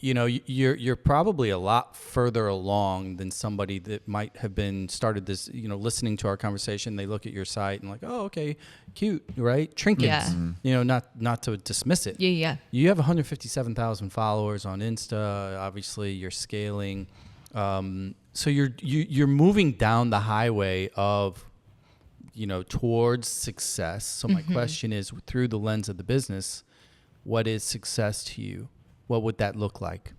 [SPEAKER 1] You're probably a lot further along than somebody that might have been started this, listening to our conversation. They look at your site and like, oh, okay, cute, right? Trinkets,
[SPEAKER 3] Yeah.
[SPEAKER 1] not to dismiss it.
[SPEAKER 3] Yeah.
[SPEAKER 1] You have 157,000 followers on Insta. Obviously, you're scaling. So you're moving down the highway of, towards success. So my question is, through the lens of the business, what is success to you? What would that look like?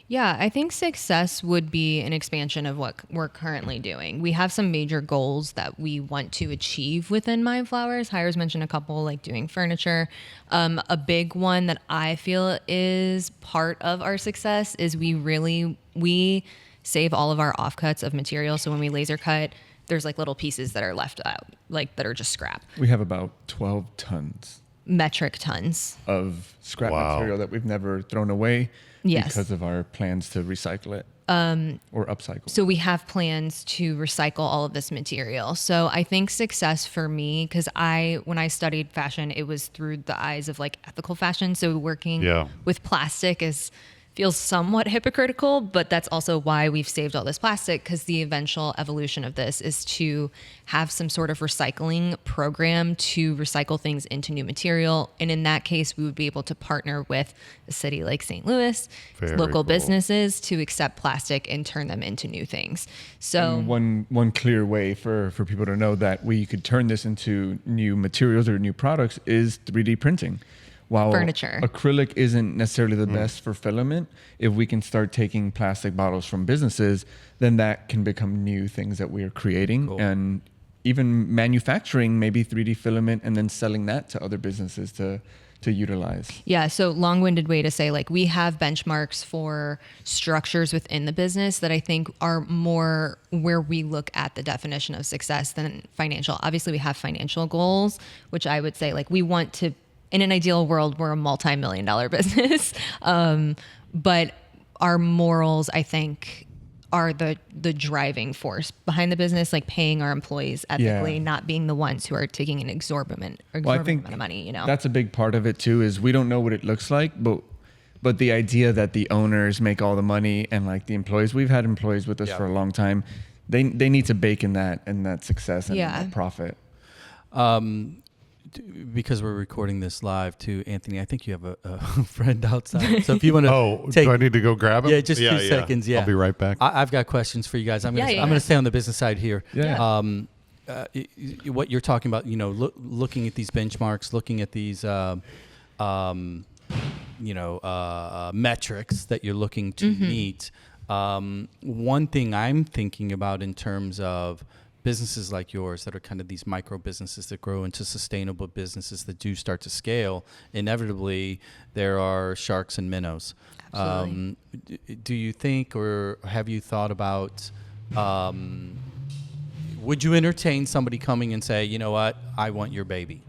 [SPEAKER 3] Yeah, I think success would be an expansion of what we're currently doing. We have some major goals that we want to achieve within Mind Flowers. Jairo's mentioned a couple, like doing furniture. A big one that I feel is part of our success is we save all of our offcuts of material. So when we laser cut, there's like little pieces that are left out, like that are just scrap.
[SPEAKER 4] We have about 12 tons
[SPEAKER 3] Metric tons.
[SPEAKER 4] of scrap
[SPEAKER 2] Wow.
[SPEAKER 4] material that we've never thrown away
[SPEAKER 3] Yes.
[SPEAKER 4] because of our plans to recycle it or upcycle.
[SPEAKER 3] So we have plans to recycle all of this material. So I think success for me, because when I studied fashion, it was through the eyes of like ethical fashion. So working
[SPEAKER 2] Yeah.
[SPEAKER 3] with plastic is feels somewhat hypocritical, but that's also why we've saved all this plastic, because the eventual evolution of this is to have some sort of recycling program to recycle things into new material. And in that case, we would be able to partner with a city like St. Louis,
[SPEAKER 2] Very
[SPEAKER 3] local
[SPEAKER 2] cool.
[SPEAKER 3] businesses to accept plastic and turn them into new things. So
[SPEAKER 4] One clear way for people to know that we could turn this into new materials or new products is 3D printing. While
[SPEAKER 3] Furniture.
[SPEAKER 4] acrylic isn't necessarily the best for filament, if we can start taking plastic bottles from businesses, then that can become new things that we are creating.
[SPEAKER 1] Cool.
[SPEAKER 4] And even manufacturing maybe 3D filament and then selling that to other businesses to utilize.
[SPEAKER 3] yeah, so long-winded way to say, like, we have benchmarks for structures within the business that I think are more where we look at the definition of success than financial. Obviously, we have financial goals, which I would say, like, we want to, in an ideal world, we're a multi-million-dollar business. But our morals, I think, are the driving force behind the business, like paying our employees ethically, not being the ones who are taking an exorbitant amount of money, you know?
[SPEAKER 4] That's a big part of it too, is we don't know what it looks like, but the idea that the owners make all the money and like the employees, we've had employees with us for a long time. They need to bake in that success and that profit.
[SPEAKER 1] Because we're recording this live too, Anthony, I think you have a friend outside. So if you want to
[SPEAKER 2] do I need to go grab him?
[SPEAKER 1] Yeah, just 2 seconds. Yeah.
[SPEAKER 2] I'll be right back.
[SPEAKER 1] I've got questions for you guys. I'm going to stay on the business side here.
[SPEAKER 4] Yeah.
[SPEAKER 1] What you're talking about, you know, looking at these benchmarks, looking at these, metrics that you're looking to meet. One thing I'm thinking about in terms of businesses like yours that are kind of these micro businesses that grow into sustainable businesses that do start to scale, inevitably there are sharks and minnows.
[SPEAKER 3] Absolutely.
[SPEAKER 1] Do you think, or have you thought about, would you entertain somebody coming and say, you know what, I want your baby?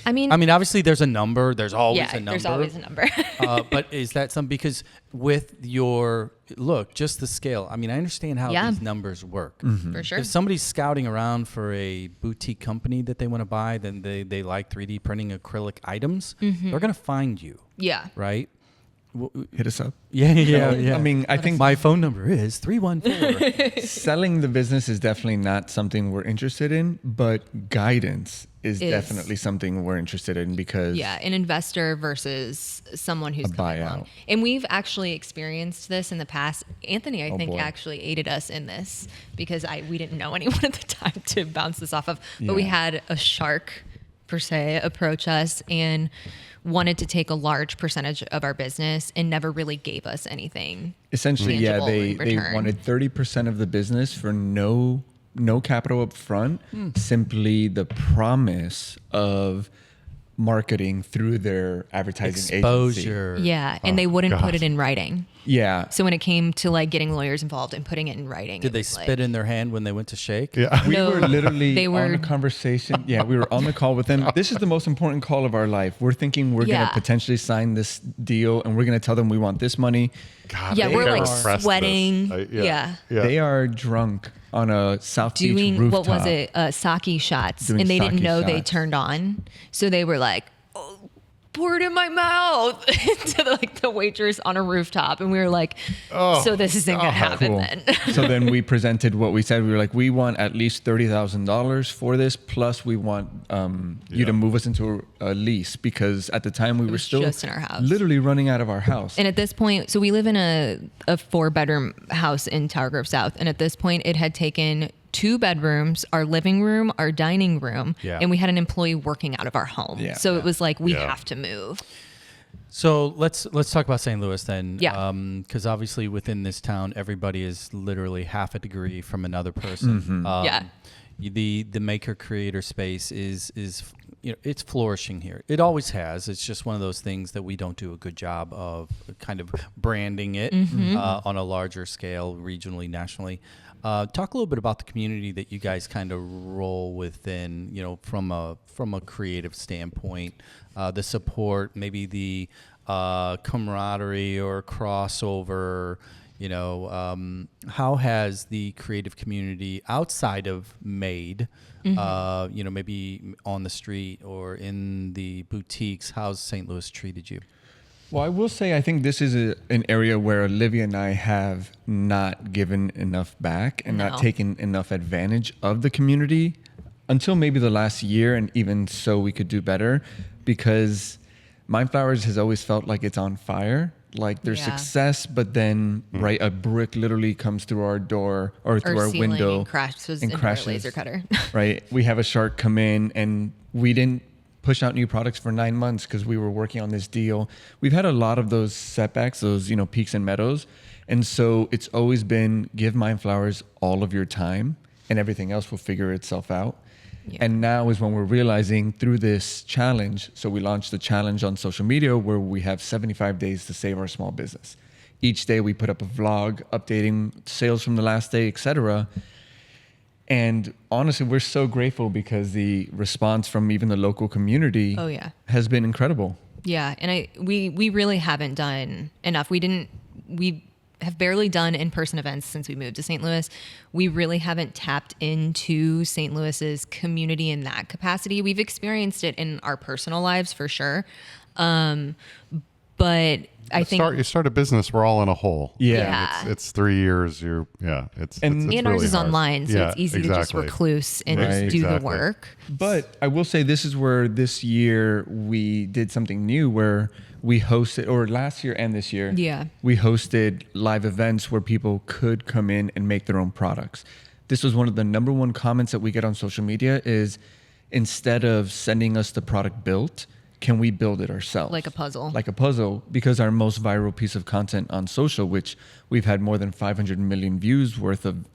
[SPEAKER 3] I mean,
[SPEAKER 1] obviously there's a number. There's always a number.
[SPEAKER 3] there's always a number.
[SPEAKER 1] But is that something, because with your look, just the scale, I mean, I understand how these numbers work.
[SPEAKER 3] For sure.
[SPEAKER 1] If somebody's scouting around for a boutique company that they want to buy, then they like 3D printing acrylic items, they're going to find you.
[SPEAKER 3] Yeah.
[SPEAKER 1] Right?
[SPEAKER 4] Hit us up.
[SPEAKER 1] Yeah.
[SPEAKER 4] I mean, I think
[SPEAKER 1] my phone number is 314.
[SPEAKER 4] selling the business is definitely not something we're interested in, but guidance is definitely something we're interested in, because
[SPEAKER 3] an investor versus someone who's
[SPEAKER 4] a
[SPEAKER 3] coming
[SPEAKER 4] buyout.
[SPEAKER 3] along. And we've actually experienced this in the past. Anthony, I think,
[SPEAKER 4] boy.
[SPEAKER 3] actually aided us in this, because we didn't know anyone at the time to bounce this off of. But we had a shark, per se, approach us and wanted to take a large percentage of our business and never really gave us anything.
[SPEAKER 4] Essentially,
[SPEAKER 3] tangible
[SPEAKER 4] they
[SPEAKER 3] in return.
[SPEAKER 4] wanted 30% of the business for no capital up front, simply the promise of marketing through their advertising
[SPEAKER 1] Exposure.
[SPEAKER 4] agency.
[SPEAKER 3] Yeah, and they wouldn't put it in writing.
[SPEAKER 4] Yeah.
[SPEAKER 3] So when it came to like getting lawyers involved and putting it in writing,
[SPEAKER 1] Did
[SPEAKER 3] it
[SPEAKER 1] they
[SPEAKER 3] was
[SPEAKER 1] spit in their hand when they went to shake?
[SPEAKER 2] Yeah.
[SPEAKER 4] We
[SPEAKER 3] No,
[SPEAKER 4] were literally
[SPEAKER 3] they
[SPEAKER 4] on
[SPEAKER 3] were-
[SPEAKER 4] a conversation. Yeah, we were on the call with them. This is the most important call of our life. We're thinking we're going
[SPEAKER 3] Yeah.
[SPEAKER 4] to potentially sign this deal, and we're going to tell them we want this money.
[SPEAKER 2] God,
[SPEAKER 3] Yeah,
[SPEAKER 2] I
[SPEAKER 3] we're
[SPEAKER 2] never
[SPEAKER 3] like
[SPEAKER 2] pressed
[SPEAKER 3] sweating.
[SPEAKER 2] this.
[SPEAKER 3] Yeah.
[SPEAKER 4] They are drunk on a South Beach
[SPEAKER 3] Doing
[SPEAKER 4] rooftop.
[SPEAKER 3] what was it? Sake shots,
[SPEAKER 4] Doing
[SPEAKER 3] and they didn't
[SPEAKER 4] sake
[SPEAKER 3] know they
[SPEAKER 4] shots.
[SPEAKER 3] turned on, so they were like, oh, "Pour it in my mouth" to the waitress on a rooftop, and we were like, "So this isn't gonna happen
[SPEAKER 4] Cool.
[SPEAKER 3] then."
[SPEAKER 4] So then we presented what we said. We were like, we want at least $30,000 for this, plus we want you to move us into a lease, because at the time we were
[SPEAKER 3] was
[SPEAKER 4] still
[SPEAKER 3] just in our house.
[SPEAKER 4] literally running out of our house.
[SPEAKER 3] And at this point, so we live in a 4-bedroom house in Tower Grove South, and at this point, it had taken 2 bedrooms, our living room, our dining room, and we had an employee working out of our home.
[SPEAKER 4] Yeah.
[SPEAKER 3] So it was like, we
[SPEAKER 2] Yeah.
[SPEAKER 3] have to move.
[SPEAKER 1] So let's talk about St. Louis then.
[SPEAKER 3] Yeah.
[SPEAKER 1] Because obviously within this town, everybody is literally half a degree from another person.
[SPEAKER 3] Yeah.
[SPEAKER 1] The maker creator space is it's flourishing here. It always has. It's just one of those things that we don't do a good job of kind of branding it on a larger scale, regionally, nationally. Talk a little bit about the community that you guys kind of roll within, from a creative standpoint, the support, maybe the camaraderie or crossover. How has the creative community outside of Made, maybe on the street or in the boutiques, how's St. Louis treated you?
[SPEAKER 4] Well, I will say I think this is an area where Olivia and I have not given enough back and not taken enough advantage of the community until maybe the last year, and even so we could do better, because Mind Flowers has always felt like it's on fire. Like there's success, but then a brick literally comes through our door or through our window
[SPEAKER 3] and crashes into our laser cutter.
[SPEAKER 4] Right. We have a shark come in, and we didn't push out new products for 9 months because we were working on this deal. We've had a lot of those setbacks, those, peaks and meadows. And so it's always been give Mind Flowers all of your time and everything else will figure itself out. Yeah. And now is when we're realizing through this challenge. So we launched the challenge on social media where we have 75 days to save our small business. Each day we put up a vlog updating sales from the last day, etc. And honestly, we're so grateful because the response from even the local community has been incredible.
[SPEAKER 3] Yeah. And we really haven't done enough. We have barely done in-person events since we moved to St. Louis. We really haven't tapped into St. Louis's community in that capacity. We've experienced it in our personal lives for sure. But I think
[SPEAKER 2] you start a business, we're all in a hole.
[SPEAKER 3] Yeah.
[SPEAKER 2] It's 3 years. It's
[SPEAKER 3] and
[SPEAKER 2] really
[SPEAKER 3] ours is
[SPEAKER 2] hard.
[SPEAKER 3] online, so it's easy to just recluse and just do the work.
[SPEAKER 4] But I will say this is where this year we did something new where we hosted, or last year and this year, we hosted live events where people could come in and make their own products. This was one of the number one comments that we get on social media is, instead of sending us the product built, can we build it ourselves?
[SPEAKER 3] Like a puzzle.
[SPEAKER 4] Like a puzzle, because our most viral piece of content on social, which we've had more than 500 million views worth of,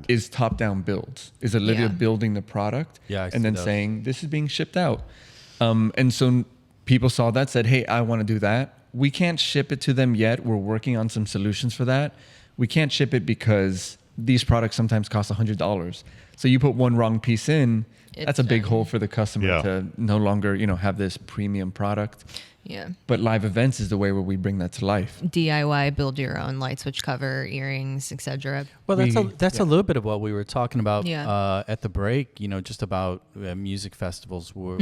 [SPEAKER 4] is top-down builds. Is Olivia building the product and then saying, this is being shipped out. And so people saw that, said, hey, I want to do that. We can't ship it to them yet. We're working on some solutions for that. We can't ship it because these products sometimes cost $100. So you put one wrong piece in, that's a big hole for the customer to no longer, have this premium product.
[SPEAKER 3] Yeah.
[SPEAKER 4] But live events is the way where we bring that to life.
[SPEAKER 3] DIY, build your own light switch cover, earrings, etc.
[SPEAKER 1] Well, that's a little bit of what we were talking about at the break. Just about music festivals, where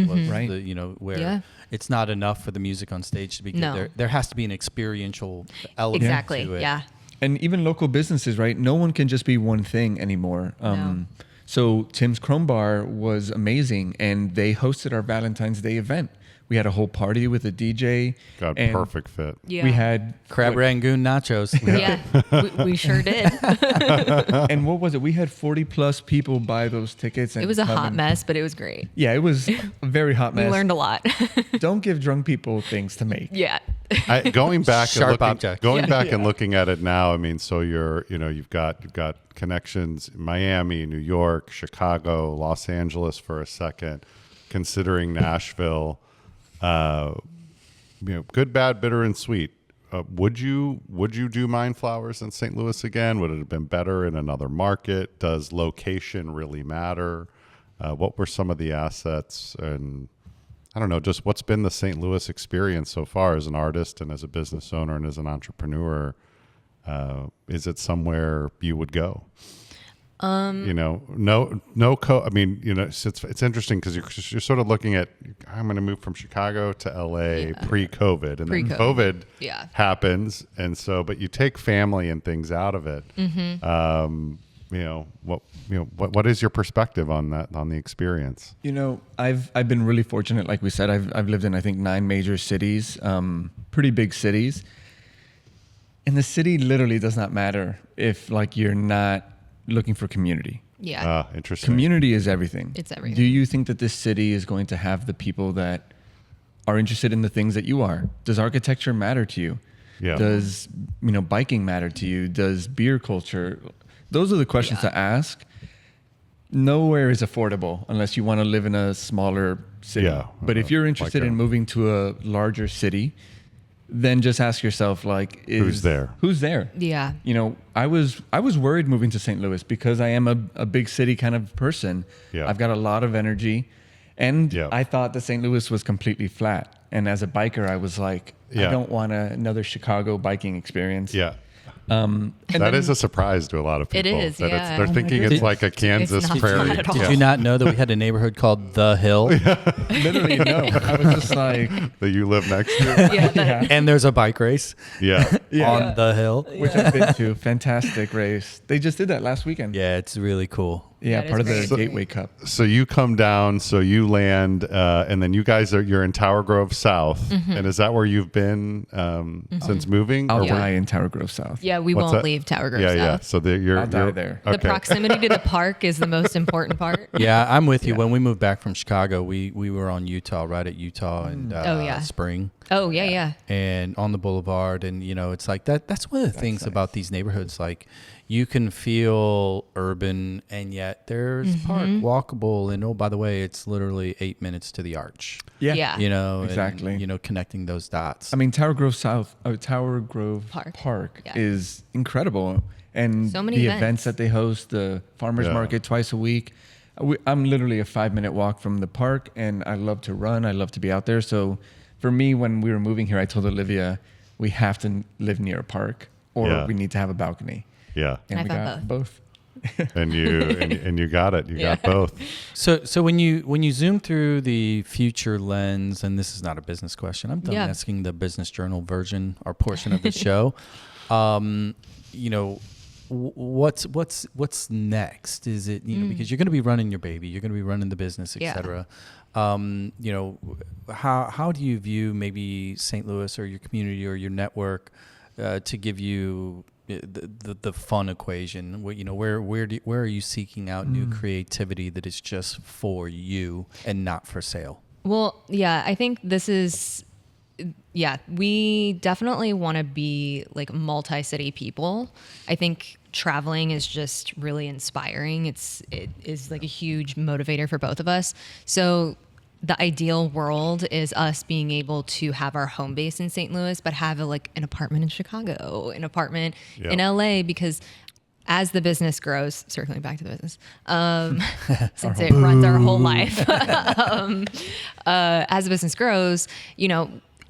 [SPEAKER 1] it's not enough for the music on stage to be good. There has to be an experiential element.
[SPEAKER 3] Exactly.
[SPEAKER 1] To it.
[SPEAKER 3] Yeah.
[SPEAKER 4] And even local businesses, right? No one can just be one thing anymore.
[SPEAKER 3] No.
[SPEAKER 4] So Tim's Chrome Bar was amazing, and they hosted our Valentine's Day event. We had a whole party with a DJ.
[SPEAKER 2] Got perfect fit.
[SPEAKER 3] Yeah.
[SPEAKER 4] We had
[SPEAKER 1] crab rangoon nachos.
[SPEAKER 3] we sure did.
[SPEAKER 4] And what was it? We had 40 plus people buy those tickets. And
[SPEAKER 3] it was a hot mess, but it was great.
[SPEAKER 4] Yeah, it was a very hot mess.
[SPEAKER 3] We learned a lot.
[SPEAKER 4] Don't give drunk people things to make.
[SPEAKER 3] Yeah.
[SPEAKER 2] Going back
[SPEAKER 1] Sharp
[SPEAKER 2] and
[SPEAKER 1] object.
[SPEAKER 2] and looking at it now, I mean, so you've got connections in Miami, New York, Chicago, Los Angeles for a second, considering Nashville. Good, bad, bitter, and sweet. Would you do Mind Flowers in St. Louis again? Would it have been better in another market? Does location really matter? What were some of the assets? And I don't know, just what's been the St. Louis experience so far as an artist and as a business owner and as an entrepreneur? Is it somewhere you would go? I mean, it's interesting because you're sort of looking at, I'm going to move from Chicago to LA pre-COVID, and then COVID happens. And so, but you take family and things out of it. What is your perspective on that, on the experience?
[SPEAKER 4] I've been really fortunate. Like we said, I've lived in, I think, 9 major cities, pretty big cities. And the city literally does not matter if you're not looking for community.
[SPEAKER 3] Yeah.
[SPEAKER 2] Interesting.
[SPEAKER 4] Community is everything.
[SPEAKER 3] It's everything.
[SPEAKER 4] Do you think that this city is going to have the people that are interested in the things that you are? Does architecture matter to you?
[SPEAKER 2] Yeah.
[SPEAKER 4] Does, biking matter to you? Does beer culture? Those are the questions to ask. Nowhere is affordable unless you want to live in a smaller city.
[SPEAKER 2] Yeah.
[SPEAKER 4] But if you're interested in moving to a larger city, then just ask yourself, who's there? Who's there?
[SPEAKER 3] Yeah.
[SPEAKER 4] I was worried moving to St. Louis because I am a big city kind of person.
[SPEAKER 2] Yeah.
[SPEAKER 4] I've got a lot of energy. And I thought that St. Louis was completely flat. And as a biker, I was like, I don't want another Chicago biking experience.
[SPEAKER 2] Yeah. That is a surprise to a lot of people.
[SPEAKER 3] It is, yeah.
[SPEAKER 2] They're thinking it's like a Kansas
[SPEAKER 3] not
[SPEAKER 2] prairie.
[SPEAKER 3] at all.
[SPEAKER 1] Did you not know that we had a neighborhood called The Hill?
[SPEAKER 4] Literally, no. I was just like,
[SPEAKER 2] That you live next to.
[SPEAKER 3] Yeah,
[SPEAKER 1] And there's a bike race
[SPEAKER 2] Yeah.
[SPEAKER 1] on The Hill.
[SPEAKER 4] which I've been to. Fantastic race. They just did that last weekend.
[SPEAKER 1] Yeah, it's really cool.
[SPEAKER 4] Yeah,
[SPEAKER 3] That
[SPEAKER 4] part of
[SPEAKER 3] is
[SPEAKER 4] the
[SPEAKER 3] great.
[SPEAKER 4] Gateway Cup.
[SPEAKER 2] So you come down, so you land, and then you're in Tower Grove South.
[SPEAKER 3] Mm-hmm.
[SPEAKER 2] And is that where you've been since moving?
[SPEAKER 4] I'll
[SPEAKER 2] Or
[SPEAKER 4] die in Tower Grove South.
[SPEAKER 3] Yeah, we
[SPEAKER 2] What's
[SPEAKER 3] won't
[SPEAKER 2] that?
[SPEAKER 3] leave Tower Grove
[SPEAKER 2] Yeah, yeah.
[SPEAKER 3] South.
[SPEAKER 2] So you're
[SPEAKER 4] I'll die there.
[SPEAKER 3] The
[SPEAKER 2] Okay.
[SPEAKER 3] proximity to the park is the most important part.
[SPEAKER 1] Yeah, I'm with you.
[SPEAKER 4] Yeah.
[SPEAKER 1] When we moved back from Chicago, we were on Utah, right at Utah and
[SPEAKER 3] Oh, yeah.
[SPEAKER 1] Spring.
[SPEAKER 3] Oh, yeah.
[SPEAKER 1] And on the boulevard, and it's like that's one of the things
[SPEAKER 4] nice.
[SPEAKER 1] about these neighborhoods. Like, you can feel urban, and yet there's park walkable, and by the way, it's literally 8 minutes to the Arch.
[SPEAKER 3] Yeah.
[SPEAKER 4] Exactly.
[SPEAKER 1] and, connecting those dots.
[SPEAKER 4] I mean, Tower Grove Park
[SPEAKER 3] Yeah.
[SPEAKER 4] is incredible. And
[SPEAKER 3] So many
[SPEAKER 4] the
[SPEAKER 3] events.
[SPEAKER 4] events that they host, the farmers
[SPEAKER 2] Yeah.
[SPEAKER 4] market twice a week. I'm literally a 5-minute walk from the park, and I love to run. I love to be out there. So for me, when we were moving here, I told Olivia, we have to live near a park, or
[SPEAKER 2] Yeah.
[SPEAKER 4] we need to have a balcony.
[SPEAKER 2] Yeah.
[SPEAKER 4] And
[SPEAKER 3] I
[SPEAKER 4] we
[SPEAKER 3] found
[SPEAKER 4] got both.
[SPEAKER 2] And you got it. You got both.
[SPEAKER 1] So when you zoom through the future lens, and this is not a business question, I'm done
[SPEAKER 3] Yeah.
[SPEAKER 1] asking the business journal version or portion of the show. What's next? Is it because you're going to be running your baby, you're going to be running the business,
[SPEAKER 3] Yeah.
[SPEAKER 1] etc. How do you view maybe St. Louis or your community or your network to give you the fun equation? Where are you seeking out new creativity that is just for you and not for sale?
[SPEAKER 3] Well, yeah, I think this is, we definitely want to be like multi-city people. I think traveling is just really inspiring. It is like a huge motivator for both of us. So the ideal world is us being able to have our home base in St. Louis, but have an apartment in Chicago, an apartment in LA, because as the business grows, circling back to the business, since it runs our whole life, as the business grows,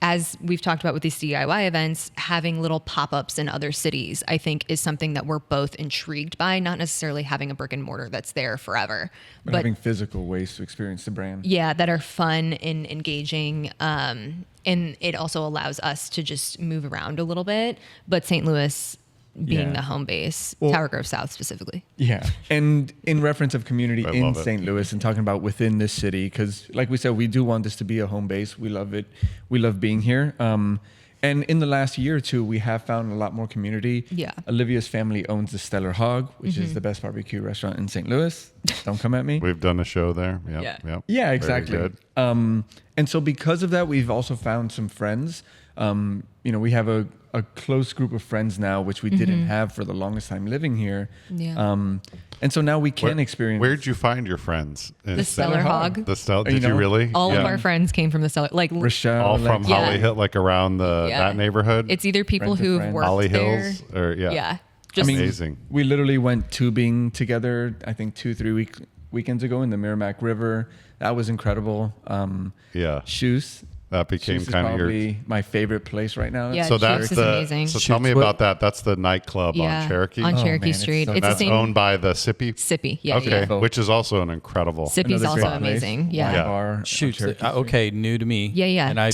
[SPEAKER 3] as we've talked about with these DIY events, having little pop-ups in other cities, I think is something that we're both intrigued by, not necessarily having a brick and mortar that's there forever,
[SPEAKER 4] But having physical ways to experience the brand.
[SPEAKER 3] yeah, that are fun and engaging. And it also allows us to just move around a little bit. But St. Louis being
[SPEAKER 4] Yeah.
[SPEAKER 3] the home base,
[SPEAKER 4] Well-
[SPEAKER 3] Tower Grove South specifically.
[SPEAKER 4] Yeah. And in reference of community
[SPEAKER 2] I
[SPEAKER 4] in
[SPEAKER 2] love it.
[SPEAKER 4] St. Louis and talking about within this city, because like we said, we do want this to be a home base. We love it. We love being here. And in the last year or two, we have found a lot more community.
[SPEAKER 3] Yeah.
[SPEAKER 4] Olivia's family owns the Stellar Hog, which is the best barbecue restaurant in St. Louis. Don't come at me.
[SPEAKER 2] We've done a show there. Yep,
[SPEAKER 3] Yeah.
[SPEAKER 2] Yep.
[SPEAKER 4] Yeah,
[SPEAKER 2] Very
[SPEAKER 4] exactly.
[SPEAKER 2] good.
[SPEAKER 4] And so because of that, we've also found some friends. We have a close group of friends now, which we didn't have for the longest time living here.
[SPEAKER 3] Yeah.
[SPEAKER 4] And so now we can experience.
[SPEAKER 2] Where'd you find your friends?
[SPEAKER 3] The Stellar Hog.
[SPEAKER 2] The Stellar.
[SPEAKER 4] You
[SPEAKER 2] Did you
[SPEAKER 4] know,
[SPEAKER 2] really?
[SPEAKER 3] All of
[SPEAKER 2] Yeah.
[SPEAKER 3] our friends came from the cellar.
[SPEAKER 4] Rochelle,
[SPEAKER 2] All from
[SPEAKER 3] Yeah.
[SPEAKER 2] Holly Hill, like around
[SPEAKER 3] Yeah.
[SPEAKER 2] that neighborhood.
[SPEAKER 3] It's either people
[SPEAKER 4] Friends of
[SPEAKER 3] who've
[SPEAKER 4] friends.
[SPEAKER 3] worked
[SPEAKER 2] Holly
[SPEAKER 3] there.
[SPEAKER 2] Hills, or
[SPEAKER 3] Yeah. Just
[SPEAKER 2] Amazing.
[SPEAKER 4] We literally went tubing together, I think 2-3 weekends ago in the Merrimack River. That was incredible.
[SPEAKER 2] Yeah.
[SPEAKER 4] Shoes.
[SPEAKER 2] That became
[SPEAKER 4] Shoes is
[SPEAKER 2] kind of your.
[SPEAKER 4] probably my favorite place right now.
[SPEAKER 3] Yeah,
[SPEAKER 2] So that's
[SPEAKER 3] Shoots is
[SPEAKER 2] the.
[SPEAKER 3] amazing.
[SPEAKER 2] So tell me
[SPEAKER 1] Shoots, what-
[SPEAKER 2] about that. That's the nightclub on Cherokee.
[SPEAKER 3] On
[SPEAKER 4] Oh,
[SPEAKER 3] Cherokee
[SPEAKER 4] man, it's
[SPEAKER 3] Street.
[SPEAKER 4] so
[SPEAKER 3] It's the
[SPEAKER 2] That's
[SPEAKER 3] same.
[SPEAKER 2] owned by the Sippy.
[SPEAKER 3] Sippy. Yeah.
[SPEAKER 2] Okay,
[SPEAKER 3] Yeah.
[SPEAKER 2] which is also an incredible.
[SPEAKER 3] Sippy's
[SPEAKER 4] Another
[SPEAKER 3] also
[SPEAKER 4] great place.
[SPEAKER 3] amazing. Yeah.
[SPEAKER 2] Yeah.
[SPEAKER 4] Bar on
[SPEAKER 1] Shoots.
[SPEAKER 4] Cherokee Street.
[SPEAKER 1] Okay, new to me.
[SPEAKER 3] Yeah, yeah.
[SPEAKER 1] And I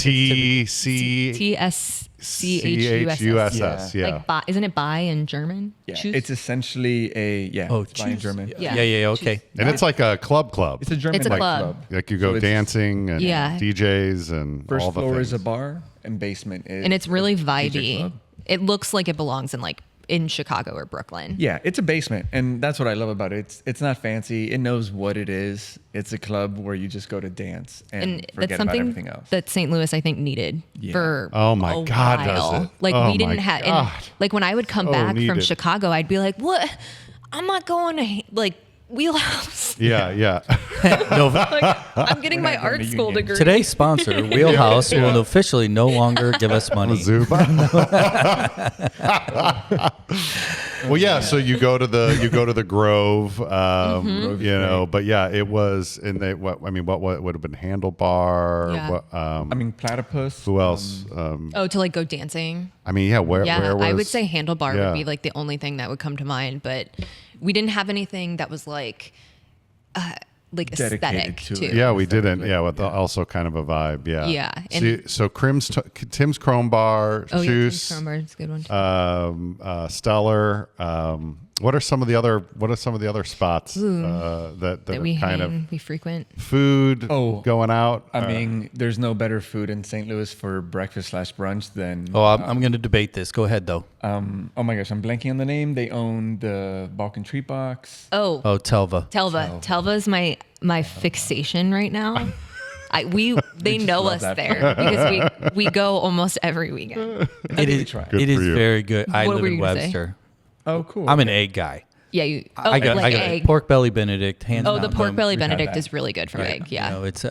[SPEAKER 3] TSCHUSS.
[SPEAKER 2] Yeah.
[SPEAKER 3] Like bi, isn't it bi in German?
[SPEAKER 4] Yeah,
[SPEAKER 3] Choose?
[SPEAKER 4] it's essentially it's by in
[SPEAKER 1] choose.
[SPEAKER 4] German.
[SPEAKER 3] Yeah.
[SPEAKER 1] Yeah. Okay.
[SPEAKER 2] And it's like a club.
[SPEAKER 4] It's a German
[SPEAKER 3] It's a club.
[SPEAKER 4] nightclub.
[SPEAKER 2] Like you go
[SPEAKER 4] So it's-
[SPEAKER 2] dancing and
[SPEAKER 3] Yeah.
[SPEAKER 2] DJs and
[SPEAKER 4] First
[SPEAKER 2] all the
[SPEAKER 4] floor
[SPEAKER 2] things.
[SPEAKER 4] is a bar and basement is
[SPEAKER 3] And it's really
[SPEAKER 4] a DJ
[SPEAKER 3] vibey.
[SPEAKER 4] club.
[SPEAKER 3] It looks like it belongs in Chicago or Brooklyn.
[SPEAKER 4] Yeah, it's a basement, and that's what I love about it. It's not fancy. It knows what it is. It's a club where you just go to dance and
[SPEAKER 3] And
[SPEAKER 4] forget
[SPEAKER 3] that's
[SPEAKER 4] about
[SPEAKER 3] something
[SPEAKER 4] everything else.
[SPEAKER 3] that St. Louis, I think, needed
[SPEAKER 4] Yeah.
[SPEAKER 3] for
[SPEAKER 2] Oh my
[SPEAKER 3] a
[SPEAKER 2] God, does
[SPEAKER 3] while.
[SPEAKER 2] it?
[SPEAKER 3] Like
[SPEAKER 2] Oh
[SPEAKER 3] we
[SPEAKER 2] my
[SPEAKER 3] didn't have, and
[SPEAKER 2] God.
[SPEAKER 3] like when I would come
[SPEAKER 2] So
[SPEAKER 3] back from
[SPEAKER 2] needed.
[SPEAKER 3] Chicago, I'd be like, "What? I'm not going to Wheelhouse.
[SPEAKER 2] Yeah.
[SPEAKER 3] Like, I'm getting my
[SPEAKER 4] not going
[SPEAKER 3] art
[SPEAKER 4] to
[SPEAKER 3] school
[SPEAKER 4] Union.
[SPEAKER 3] degree."
[SPEAKER 1] Today's sponsor, Wheelhouse, will officially no longer give us money.
[SPEAKER 2] Zuba. Well, yeah. So you go to the Grove,
[SPEAKER 3] Mm-hmm.
[SPEAKER 2] you know. But yeah, it was in the what would have been Handlebar?
[SPEAKER 3] Yeah.
[SPEAKER 2] What,
[SPEAKER 4] Platypus.
[SPEAKER 2] who else?
[SPEAKER 3] Oh, to like go dancing.
[SPEAKER 2] I mean, yeah. Where was?
[SPEAKER 3] I would say handlebar
[SPEAKER 2] yeah.
[SPEAKER 3] would be like the only thing that would come to mind, but we didn't have anything that was like
[SPEAKER 4] Dedicated
[SPEAKER 3] aesthetic
[SPEAKER 4] to
[SPEAKER 3] too.
[SPEAKER 4] it.
[SPEAKER 2] Yeah, we didn't. Yeah, with also kind of a vibe. Yeah.
[SPEAKER 3] Yeah,
[SPEAKER 2] So Tim's Chrome Bar,
[SPEAKER 3] Oh yeah,
[SPEAKER 2] Juice,
[SPEAKER 3] Tim's Chrome Bar is a good one too.
[SPEAKER 2] Stellar. What are some of the other spots that
[SPEAKER 3] that
[SPEAKER 2] are
[SPEAKER 3] we
[SPEAKER 2] kind of
[SPEAKER 3] we frequent.
[SPEAKER 2] food going out?
[SPEAKER 4] I mean, there's no better food in St. Louis for breakfast/brunch than.
[SPEAKER 1] Oh, I'm going to debate this. Go ahead, though.
[SPEAKER 4] Oh my gosh, I'm blanking on the name. They own the Balkan Treat Box.
[SPEAKER 3] Oh,
[SPEAKER 1] Telva.
[SPEAKER 3] Telva is my fixation right now. They know
[SPEAKER 4] love
[SPEAKER 3] us
[SPEAKER 4] that.
[SPEAKER 3] there because we go almost every weekend.
[SPEAKER 1] It is
[SPEAKER 2] Good
[SPEAKER 1] it is
[SPEAKER 2] for you.
[SPEAKER 1] very good. I
[SPEAKER 3] What
[SPEAKER 1] live
[SPEAKER 3] were
[SPEAKER 1] in
[SPEAKER 3] you gonna say?
[SPEAKER 1] Webster.
[SPEAKER 4] Oh, cool.
[SPEAKER 1] I'm an egg guy.
[SPEAKER 3] Yeah,
[SPEAKER 1] I got
[SPEAKER 3] egg.
[SPEAKER 1] pork belly Benedict. Hands
[SPEAKER 3] Oh, the
[SPEAKER 1] down.
[SPEAKER 3] pork belly
[SPEAKER 4] we've had
[SPEAKER 3] Benedict
[SPEAKER 4] that.
[SPEAKER 3] is really good from egg. Yeah.
[SPEAKER 1] You know, it's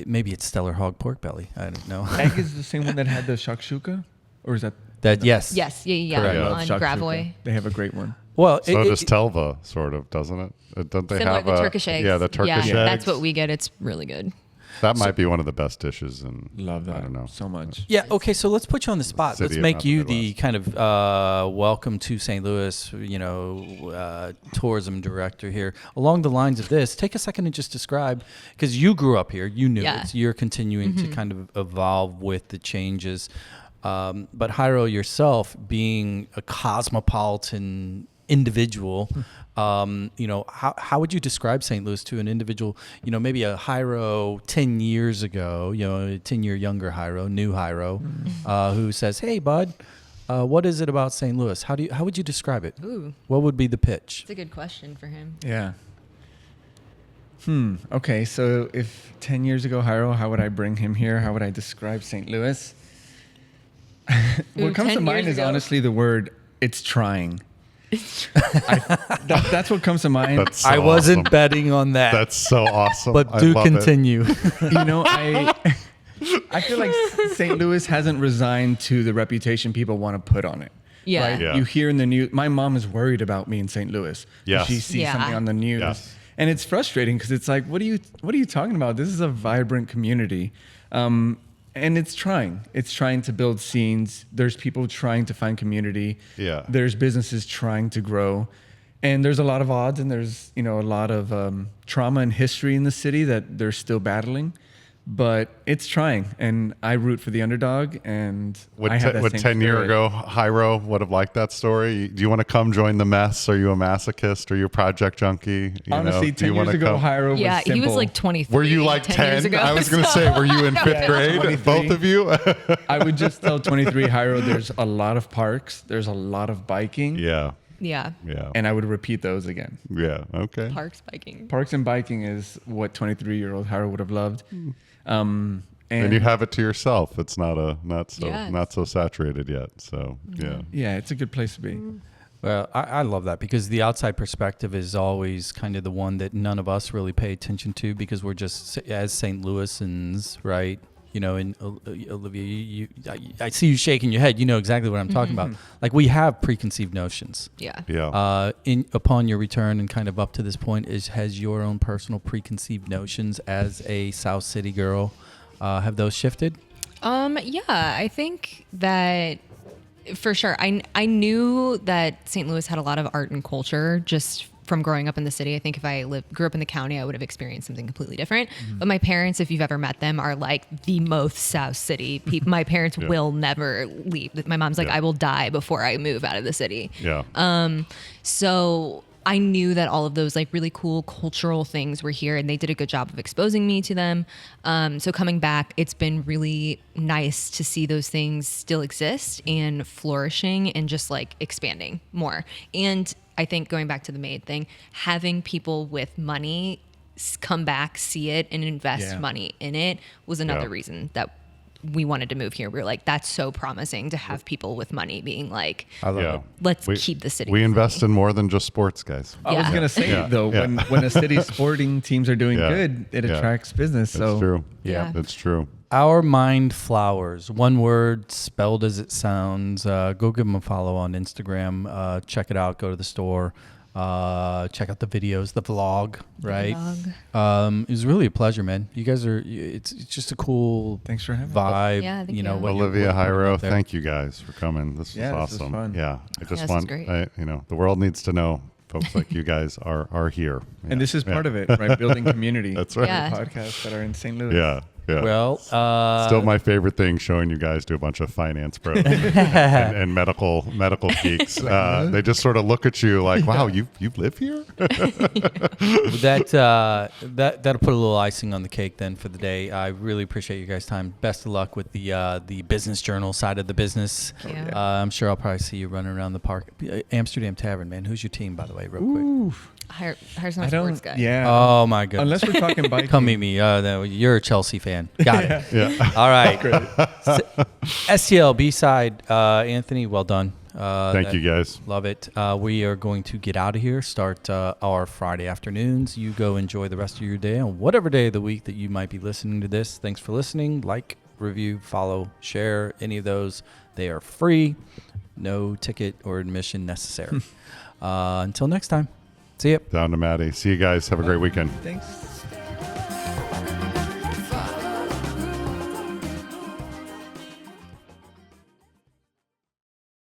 [SPEAKER 1] maybe it's Stellar Hog pork belly. I don't know.
[SPEAKER 4] Egg is the same one that had the shakshuka, or is that?
[SPEAKER 1] That yes.
[SPEAKER 3] Yes. Yeah.
[SPEAKER 1] Correct.
[SPEAKER 4] I love
[SPEAKER 3] On
[SPEAKER 4] shakshuka.
[SPEAKER 3] Gravois.
[SPEAKER 4] They have a great one.
[SPEAKER 1] Well,
[SPEAKER 2] So does Telva, sort of, doesn't it? Don't they
[SPEAKER 3] Similar
[SPEAKER 2] have
[SPEAKER 3] the Turkish eggs.
[SPEAKER 2] Yeah, the Turkish eggs.
[SPEAKER 3] That's what we get. It's really good.
[SPEAKER 2] That might be one of the best dishes. And
[SPEAKER 4] Love that.
[SPEAKER 2] I don't know.
[SPEAKER 4] So much.
[SPEAKER 1] Yeah. Okay. So let's put you on the spot.
[SPEAKER 2] City
[SPEAKER 1] Let's
[SPEAKER 2] of
[SPEAKER 1] make
[SPEAKER 2] not
[SPEAKER 1] you
[SPEAKER 2] the
[SPEAKER 1] the kind of welcome to St. Louis, tourism director here. Along the lines of this, take a second and just describe, because you grew up here, you knew
[SPEAKER 3] Yeah.
[SPEAKER 1] it. So you're continuing to kind of evolve with the changes. But Jairo, yourself being a cosmopolitan individual, how would you describe St. Louis to an individual, maybe a Jairo 10 years ago, a 10-year younger Jairo, new Jairo, who says, hey, bud, what is it about St. Louis? How would you describe it?
[SPEAKER 3] Ooh,
[SPEAKER 1] What would be the pitch?
[SPEAKER 3] it's a good question for him.
[SPEAKER 4] Yeah. Okay, so if 10 years ago, Jairo, how would I bring him here? How would I describe St. Louis? What comes to
[SPEAKER 3] 10
[SPEAKER 4] mind
[SPEAKER 3] years
[SPEAKER 4] is
[SPEAKER 3] ago.
[SPEAKER 4] honestly the word, it's trying. That's what comes to mind.
[SPEAKER 2] That's so
[SPEAKER 1] I wasn't
[SPEAKER 2] awesome.
[SPEAKER 1] betting on that.
[SPEAKER 2] That's so awesome.
[SPEAKER 1] but
[SPEAKER 2] I
[SPEAKER 1] do
[SPEAKER 2] love it.
[SPEAKER 1] continue.
[SPEAKER 4] I feel like St. Louis hasn't resigned to the reputation people want to put on it.
[SPEAKER 3] Yeah.
[SPEAKER 4] Right?
[SPEAKER 2] Yeah.
[SPEAKER 4] You hear in the news, my mom is worried about me in St. Louis.
[SPEAKER 2] Yes.
[SPEAKER 4] She sees
[SPEAKER 3] Yeah.
[SPEAKER 4] something on the news.
[SPEAKER 2] Yes.
[SPEAKER 4] And it's frustrating because it's like, what are you talking about? This is a vibrant community. And it's trying. It's trying to build scenes. There's people trying to find community.
[SPEAKER 2] Yeah.
[SPEAKER 4] There's businesses trying to grow. And there's a lot of odds and there's, a lot of trauma and history in the city that they're still battling. But it's trying. And I root for the underdog. And I have that
[SPEAKER 2] Would
[SPEAKER 4] same
[SPEAKER 2] 10 years
[SPEAKER 4] spirit.
[SPEAKER 2] ago, Jairo would have liked that story? Do you want to come join the mess? Are you a masochist? Are you a project junkie?
[SPEAKER 4] Honestly,
[SPEAKER 2] Do you
[SPEAKER 4] 10
[SPEAKER 2] wanna
[SPEAKER 4] years ago,
[SPEAKER 2] come?
[SPEAKER 4] Jairo was
[SPEAKER 3] Yeah,
[SPEAKER 4] simple.
[SPEAKER 3] he was like 23.
[SPEAKER 2] Were you like
[SPEAKER 3] years
[SPEAKER 2] 10?
[SPEAKER 3] ago,
[SPEAKER 2] I was going to say, were you in fifth grade?
[SPEAKER 4] 23.
[SPEAKER 2] Both of you?
[SPEAKER 4] I would just tell 23 Jairo, there's a lot of parks. There's a lot of biking.
[SPEAKER 2] Yeah.
[SPEAKER 3] Yeah.
[SPEAKER 2] Yeah.
[SPEAKER 4] And I would repeat those again.
[SPEAKER 2] Yeah. Okay.
[SPEAKER 3] Parks biking.
[SPEAKER 4] Parks and biking is what 23-year-old Jairo would have loved.
[SPEAKER 2] And you have it to yourself. It's not
[SPEAKER 3] Yes.
[SPEAKER 2] not so saturated yet. So
[SPEAKER 4] yeah, it's a good place to be.
[SPEAKER 1] Well, I love that because the outside perspective is always kind of the one that none of us really pay attention to because we're just as St. Louisans, right? And Olivia, I see you shaking your head. You know exactly what I'm talking about. Like we have preconceived notions.
[SPEAKER 3] Yeah.
[SPEAKER 2] yeah.
[SPEAKER 1] Upon your return and kind of up to this point, has your own personal preconceived notions as a South City girl, have those shifted?
[SPEAKER 3] Yeah, I think that for sure. I knew that St. Louis had a lot of art and culture just from growing up in the city. I think if I grew up in the county, I would have experienced something completely different. But my parents, if you've ever met them, are like the most South City people. My parents will never leave. My mom's like, I will die before I move out of the city.
[SPEAKER 2] Yeah.
[SPEAKER 3] So I knew that all of those like really cool cultural things were here and they did a good job of exposing me to them. So coming back, it's been really nice to see those things still exist and flourishing and just like expanding more. And I think going back to the maid thing, having people with money come back, see it and invest
[SPEAKER 4] Yeah.
[SPEAKER 3] money in it was another
[SPEAKER 2] Yeah.
[SPEAKER 3] reason that we wanted to move here. We were like, that's so promising to have people with money being like,
[SPEAKER 1] I love it.
[SPEAKER 3] let's keep the city.
[SPEAKER 2] We invest in more than just sports, guys.
[SPEAKER 4] I was
[SPEAKER 3] Yeah.
[SPEAKER 4] gonna say though, when a city's sporting teams are doing good, it attracts business.
[SPEAKER 2] That's
[SPEAKER 4] So
[SPEAKER 2] true.
[SPEAKER 3] Yeah.
[SPEAKER 2] That's true.
[SPEAKER 1] Our Mind Flowers, one word, spelled as it sounds. Go give them a follow on Instagram. Check it out. Go to the store. Check out the videos, the vlog, right? It was really a pleasure, man. You guys are, it's just a cool
[SPEAKER 4] Thanks for having
[SPEAKER 1] vibe.
[SPEAKER 3] Yeah, thank you.
[SPEAKER 1] What
[SPEAKER 2] Olivia,
[SPEAKER 1] you're putting
[SPEAKER 2] Jairo,
[SPEAKER 1] out there.
[SPEAKER 2] thank you guys for coming. This was awesome.
[SPEAKER 4] This was fun.
[SPEAKER 2] Yeah, I just
[SPEAKER 3] this
[SPEAKER 2] want,
[SPEAKER 3] is great.
[SPEAKER 2] the world needs to know folks like you guys are here. Yeah.
[SPEAKER 4] And this is part of it, right? Building community.
[SPEAKER 2] That's right.
[SPEAKER 3] Yeah.
[SPEAKER 4] Podcasts that are in St. Louis.
[SPEAKER 2] Yeah. Yeah.
[SPEAKER 1] Well,
[SPEAKER 2] Still my favorite thing, showing you guys do a bunch of finance pros and medical geeks. They just sort of look at you like, wow, you live here?
[SPEAKER 1] that'll put a little icing on the cake then for the day. I really appreciate you guys' time. Best of luck with the business journal side of the business.
[SPEAKER 3] Yeah.
[SPEAKER 1] I'm sure I'll probably see you running around the park. Amsterdam Tavern, man. Who's your team, by the way, real quick?
[SPEAKER 3] Hires my sports guy.
[SPEAKER 4] Yeah.
[SPEAKER 1] Oh my goodness.
[SPEAKER 4] Unless we're talking biking.
[SPEAKER 1] Come meet me. No, you're a Chelsea fan. Got it.
[SPEAKER 2] Yeah.
[SPEAKER 1] All right. STL B-side. Anthony, well done.
[SPEAKER 2] Thank you, guys.
[SPEAKER 1] Love it. We are going to get out of here, start our Friday afternoons. You go enjoy the rest of your day on whatever day of the week that you might be listening to this. Thanks for listening. Like, review, follow, share, any of those. They are free. No ticket or admission necessary. Until next time. See ya.
[SPEAKER 2] Down to Maddie. See you guys. Have a great weekend.
[SPEAKER 4] Thanks.